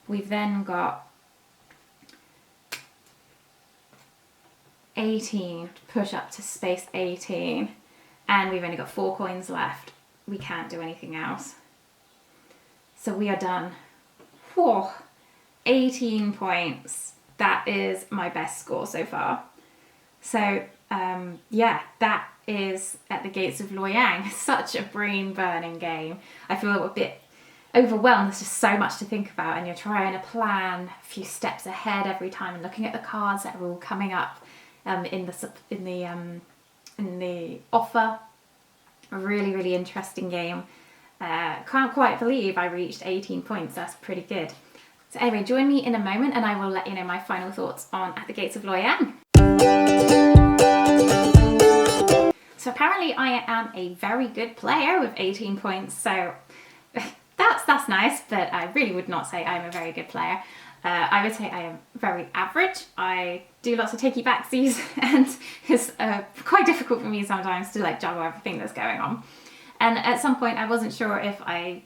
We've then got 18 to push up to space 18. And we've only got 4 coins left. We can't do anything else. So we are done. Whoa, 18 points. That is my best score so far. So yeah, that is at the Gates of Loyang. Such a brain-burning game. I feel a bit overwhelmed. There's just so much to think about, and you're trying to plan a few steps ahead every time and looking at the cards that are all coming up in the offer. A really, really interesting game. Can't quite believe I reached 18 points. That's pretty good. So anyway, join me in a moment and I will let you know my final thoughts on At the Gates of Loyang. So apparently I am a very good player with 18 points, so that's nice, but I really would not say I'm a very good player. I would say I am very average. I do lots of takey backsies and it's quite difficult for me sometimes to like juggle everything that's going on. And at some point I wasn't sure if I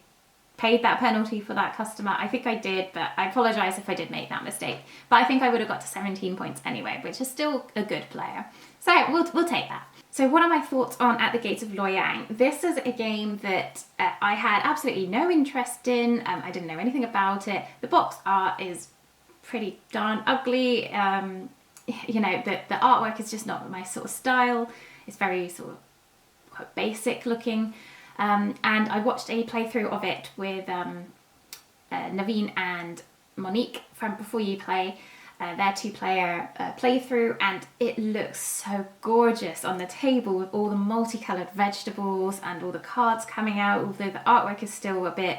paid that penalty for that customer. I think I did, but I apologise if I did make that mistake. But I think I would have got to 17 points anyway, which is still a good player. So we'll take that. So what are my thoughts on At the Gates of Loyang? This is a game that I had absolutely no interest in. I didn't know anything about it. The box art is pretty darn ugly. You know, the artwork is just not my sort of style. It's very sort of quite basic looking. And I watched a playthrough of it with Naveen and Monique from Before You Play, their 2-player playthrough, and it looks so gorgeous on the table with all the multicoloured vegetables and all the cards coming out, although the artwork is still a bit,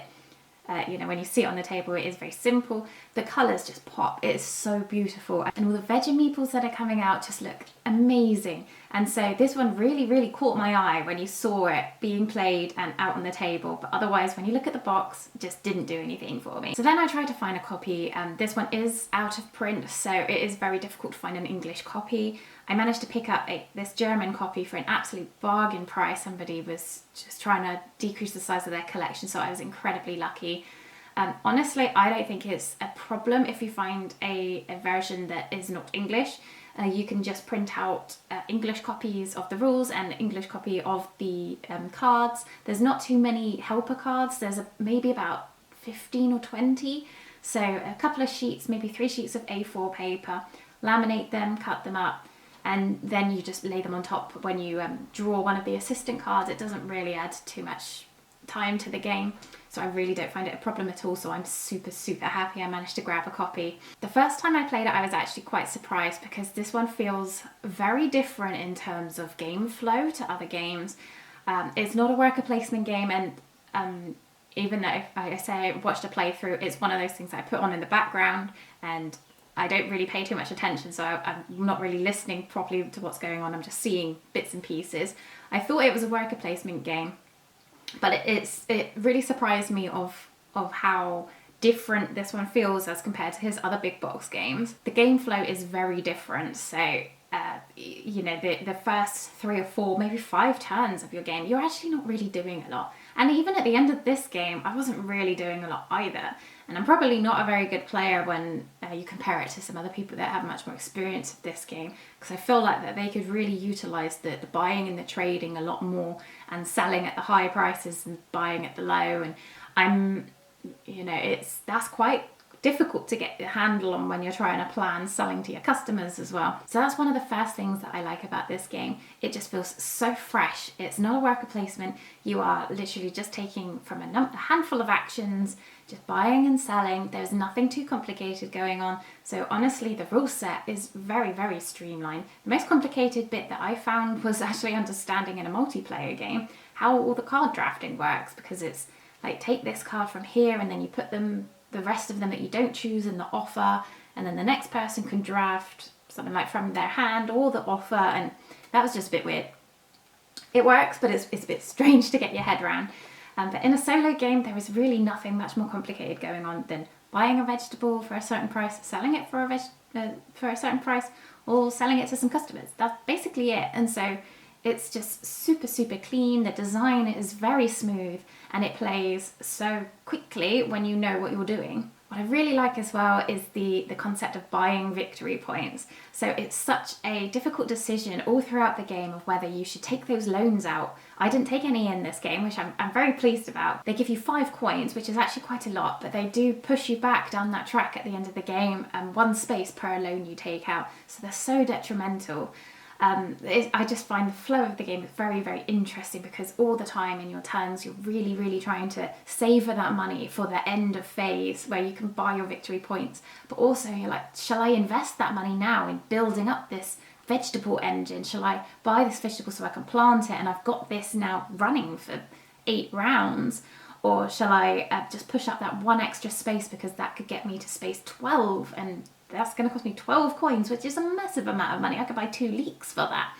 you know, when you see it on the table it is very simple. The colours just pop, it's so beautiful, and all the veggie meeples that are coming out just look amazing. And so this one really caught my eye when you saw it being played and out on the table, but otherwise when you look at the box, it just didn't do anything for me. So then I tried to find a copy, and this one is out of print, so it is very difficult to find an English copy. I managed to pick up this German copy for an absolute bargain price. Somebody was just trying to decrease the size of their collection, so I was incredibly lucky. Honestly, I don't think it's a problem if you find a version that is not English. You can just print out English copies of the rules and English copy of the cards. There's not too many helper cards. There's maybe about 15 or 20. So a couple of sheets, maybe 3 sheets of A4 paper, laminate them, cut them up, and then you just lay them on top when you draw one of the assistant cards. It doesn't really add too much time to the game, so I really don't find it a problem at all. So I'm super happy I managed to grab a copy. The first time I played it I was actually quite surprised because this one feels very different in terms of game flow to other games. It's not a worker placement game, and even though I say I watched a playthrough, it's one of those things that I put on in the background and I don't really pay too much attention, so I'm not really listening properly to what's going on. I'm just seeing bits and pieces. I thought it was a worker placement game, but it really surprised me of how different this one feels as compared to his other big box games. The game flow is very different, so you know, the first 3 or 4, maybe 5 turns of your game, you're actually not really doing a lot. And even at the end of this game, I wasn't really doing a lot either. And I'm probably not a very good player when you compare it to some other people that have much more experience with this game, because I feel like that they could really utilise the buying and the trading a lot more, and selling at the high prices and buying at the low. And you know, that's quite difficult to get a handle on when you're trying to plan selling to your customers as well. So that's one of the first things that I like about this game. It just feels so fresh. It's not a worker placement. You are literally just taking from a handful of actions, just buying and selling. There's nothing too complicated going on. So honestly, the rule set is very streamlined. The most complicated bit that I found was actually understanding in a multiplayer game how all the card drafting works, because it's like, take this card from here and then you put the rest of them that you don't choose in the offer, and then the next person can draft something like from their hand or the offer, and that was just a bit weird. It works, but it's a bit strange to get your head around. But in a solo game, there is really nothing much more complicated going on than buying a vegetable for a certain price, selling it for a certain price, or selling it to some customers. That's basically it. And so it's just super clean. The design is very smooth and it plays so quickly when you know what you're doing. What I really like as well is the concept of buying victory points. So it's such a difficult decision all throughout the game of whether you should take those loans out. I didn't take any in this game, which I'm very pleased about. They give you 5 coins, which is actually quite a lot, but they do push you back down that track at the end of the game, and 1 space per loan you take out. So they're so detrimental. I just find the flow of the game very interesting, because all the time in your turns you're really trying to savour that money for the end of phase where you can buy your victory points, but also you're like, shall I invest that money now in building up this vegetable engine? Shall I buy this vegetable so I can plant it and I've got this now running for 8 rounds? Or shall I just push up that one extra space because that could get me to space 12, and that's going to cost me 12 coins, which is a massive amount of money. I could buy 2 leeks for that.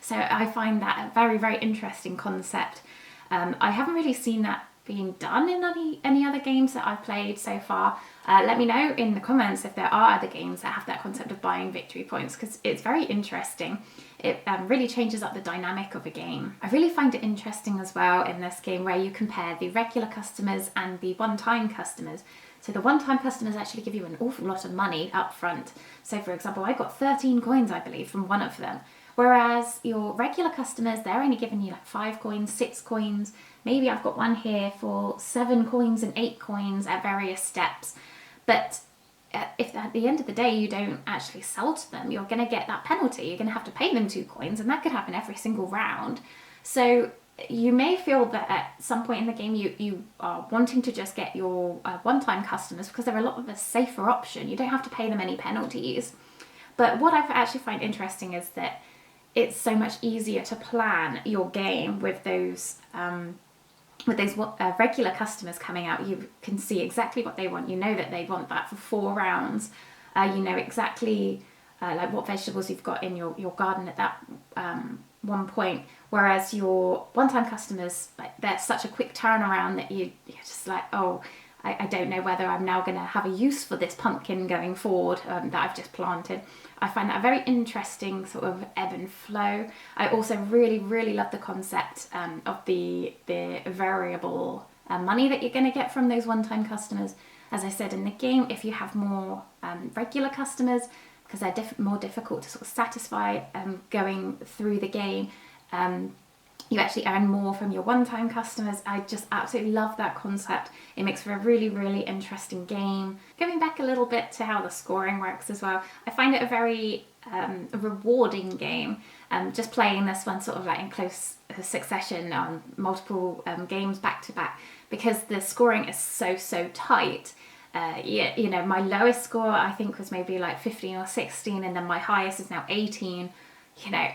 So I find that a very, very interesting concept. I haven't really seen that being done in any other games that I've played so far. Let me know in the comments if there are other games that have that concept of buying victory points, because it's very interesting. It really changes up the dynamic of a game. I really find it interesting as well in this game where you compare the regular customers and the one-time customers. So the one-time customers actually give you an awful lot of money up front. So for example, I got 13 coins, I believe, from one of them. Whereas your regular customers, they're only giving you like 5 coins, 6 coins. Maybe I've got one here for 7 coins and 8 coins at various steps. But if at the end of the day you don't actually sell to them, you're going to get that penalty. You're going to have to pay them 2 coins, and that could happen every single round. So you may feel that at some point in the game you are wanting to just get your one-time customers because they're a lot of a safer option. You don't have to pay them any penalties. But what I actually find interesting is that it's so much easier to plan your game with those regular customers coming out. You can see exactly what they want. You know that they want that for 4 rounds. You know exactly like what vegetables you've got in your garden at that one point. Whereas your one-time customers, like, they're such a quick turnaround that you're just like, oh, I don't know whether I'm now going to have a use for this pumpkin going forward that I've just planted. I find that a very interesting sort of ebb and flow. I also really, really love the concept of the variable money that you're going to get from those one-time customers. As I said in the game, if you have more regular customers, because they're more difficult to sort of satisfy going through the game, you actually earn more from your one-time customers. I just absolutely love that concept. It makes for a really, really interesting game. Going back a little bit to how the scoring works as well, I find it a very rewarding game. Just playing this one sort of like in close succession on multiple games back to back, because the scoring is so tight. You know, my lowest score I think was maybe like 15 or 16, and then my highest is now 18. You know,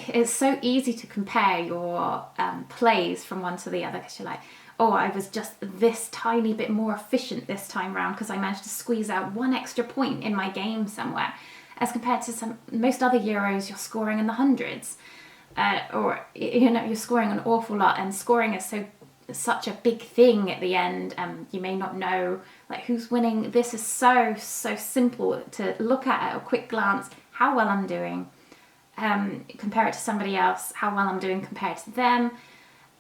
it's so easy to compare your plays from one to the other, because you're like, oh, I was just this tiny bit more efficient this time round because I managed to squeeze out 1 extra point in my game somewhere, as compared to most other Euros, you're scoring in the hundreds, or you know, you're scoring an awful lot, and scoring is such a big thing at the end. You may not know like who's winning. This is so simple to look at a quick glance how well I'm doing. Compare it to somebody else, how well I'm doing compared to them.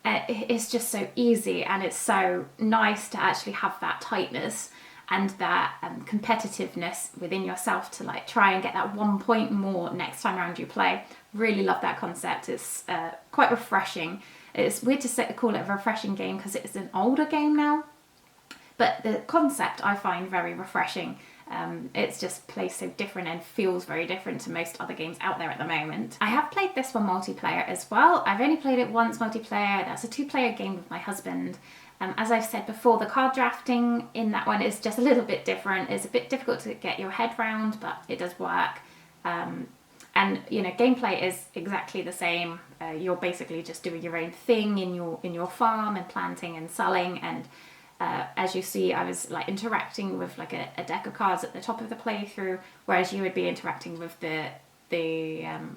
It's just so easy, and it's so nice to actually have that tightness and that competitiveness within yourself to like try and get that 1 point more next time around you play. Really love that concept. It's quite refreshing. It's weird to call it a refreshing game because it's an older game now, but the concept I find very refreshing. It's just plays so different and feels very different to most other games out there at the moment. I have played this one multiplayer as well. I've only played it once multiplayer. That's a 2-player game with my husband. As I've said before, the card drafting in that one is just a little bit different. It's a bit difficult to get your head round, but it does work. And you know, gameplay is exactly the same. You're basically just doing your own thing in your farm and planting and selling, and as you see, I was like interacting with like a deck of cards at the top of the playthrough, whereas you would be interacting with the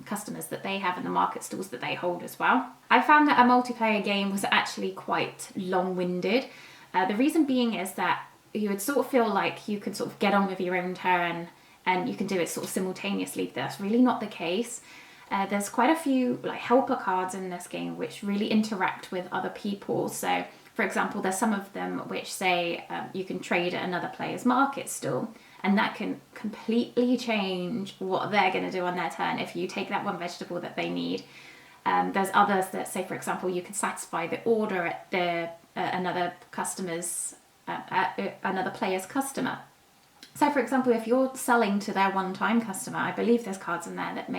customers that they have and the market stalls that they hold as well. I found that a multiplayer game was actually quite long-winded. The reason being is that you would sort of feel like you could sort of get on with your own turn and you can do it sort of simultaneously. That's really not the case. There's quite a few like helper cards in this game which really interact with other people. So for example, there's some of them which say you can trade at another player's market stall, and that can completely change what they're going to do on their turn if you take that one vegetable that they need. There's others that say, for example, you can satisfy the order at another player's customer. So for example, if you're selling to their one-time customer, I believe there's cards in there that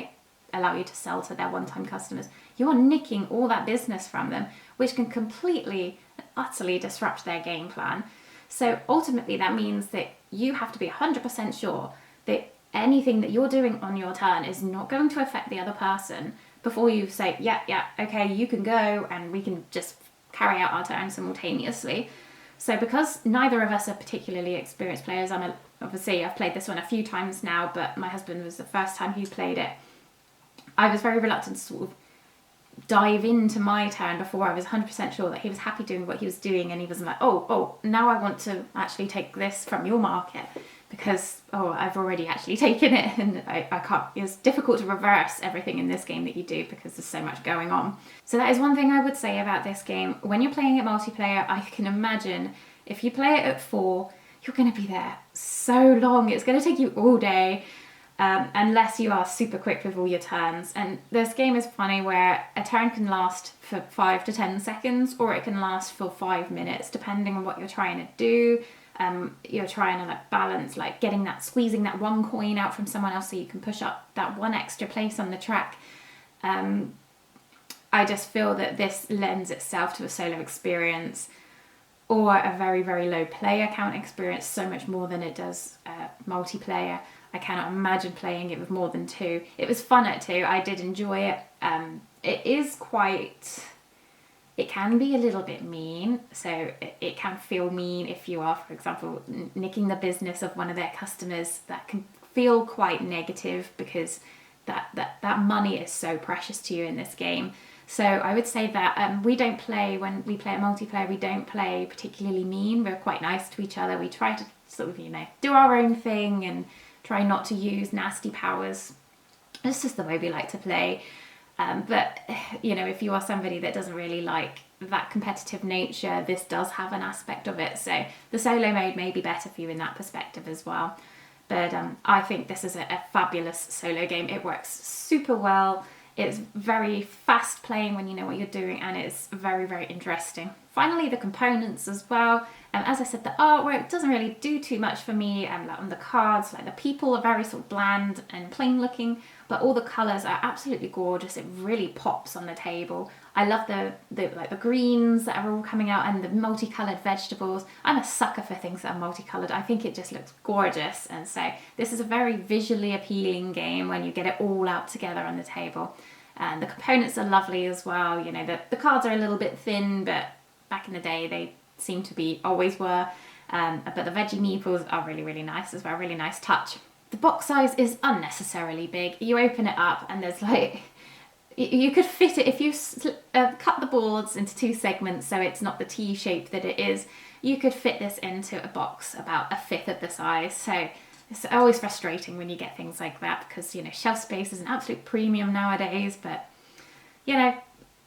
allow you to sell to their one-time customers. You're nicking all that business from them, which can completely and utterly disrupt their game plan. So ultimately that means that you have to be 100% sure that anything that you're doing on your turn is not going to affect the other person before you say, yeah, okay, you can go and we can just carry out our turns simultaneously. So because neither of us are particularly experienced players, obviously I've played this one a few times now, but my husband was the first time he played it. I was very reluctant to sort of dive into my turn before I was 100% sure that he was happy doing what he was doing, and he was like, oh, now I want to actually take this from your market because, I've already actually taken it, and I can't, it's difficult to reverse everything in this game that you do because there's so much going on. So that is one thing I would say about this game. When you're playing it multiplayer, I can imagine if you play it at 4, you're going to be there so long. It's going to take you all day. Unless you are super quick with all your turns. And this game is funny where a turn can last for 5 to 10 seconds, or it can last for 5 minutes, depending on what you're trying to do. You're trying to balance, squeezing that one coin out from someone else so you can push up that one extra place on the track. I just feel that this lends itself to a solo experience or a very, very low player count experience so much more than it does multiplayer. I cannot imagine playing it with more than 2. It was fun at 2. I did enjoy it. It can be a little bit mean. So it can feel mean if you are, for example, nicking the business of one of their customers. That can feel quite negative because that money is so precious to you in this game. So I would say that we don't play, when we play a multiplayer, we don't play particularly mean. We're quite nice to each other. We try to sort of, do our own thing and try not to use nasty powers. It's just the way we like to play. But, if you are somebody that doesn't really like that competitive nature, this does have an aspect of it. So the solo mode may be better for you in that perspective as well. But I think this is a fabulous solo game. It works super well. It's very fast playing when you know what you're doing, and it's very, very interesting. Finally, the components as well. As I said, the artwork doesn't really do too much for me. On the cards, the people are very sort of bland and plain looking, but all the colours are absolutely gorgeous. It really pops on the table. I love the greens that are all coming out and the multicoloured vegetables. I'm a sucker for things that are multicoloured. I think it just looks gorgeous, and so this is a very visually appealing game when you get it all out together on the table. And the components are lovely as well. The cards are a little bit thin, but back in the day they seem to be, always were. But the veggie meeples are really, really nice as well. Really nice touch. The box size is unnecessarily big. You open it up and there's you could fit it, if you cut the boards into 2 segments so it's not the T shape that it is, you could fit this into a box about 1/5 of the size. So it's always frustrating when you get things like that because, shelf space is an absolute premium nowadays, but,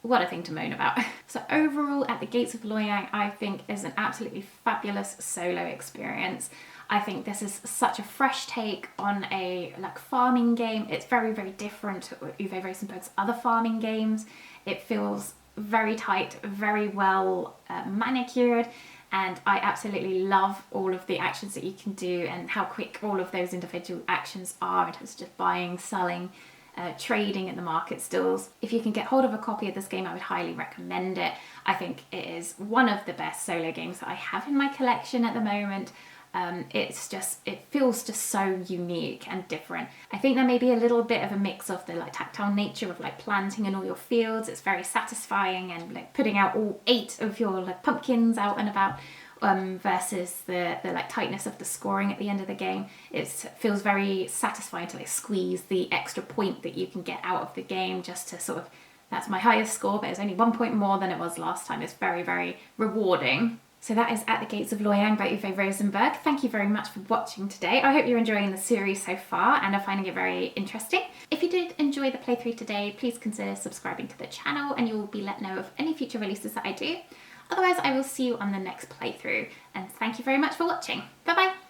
what a thing to moan about. So overall, At the Gates of Loyang, I think is an absolutely fabulous solo experience. I think this is such a fresh take on a farming game. It's very, very different to Uwe Rosenberg's other farming games. It feels very tight, very well manicured, and I absolutely love all of the actions that you can do and how quick all of those individual actions are in terms of just buying, selling, trading at the market stalls. If you can get hold of a copy of this game, I would highly recommend it. I think it is one of the best solo games that I have in my collection at the moment. It feels just so unique and different. I think there may be a little bit of a mix of the tactile nature of planting in all your fields. It's very satisfying, and putting out all 8 of your pumpkins out and about, versus the tightness of the scoring at the end of the game. It feels very satisfying to squeeze the extra point that you can get out of the game, just to sort of, that's my highest score, but it's only 1 point more than it was last time. It's very, very rewarding. So that is At the Gates of Loyang by Uwe Rosenberg. Thank you very much for watching today. I hope you're enjoying the series so far and are finding it very interesting. If you did enjoy the playthrough today, please consider subscribing to the channel and you will be let know of any future releases that I do. Otherwise, I will see you on the next playthrough, and thank you very much for watching. Bye bye!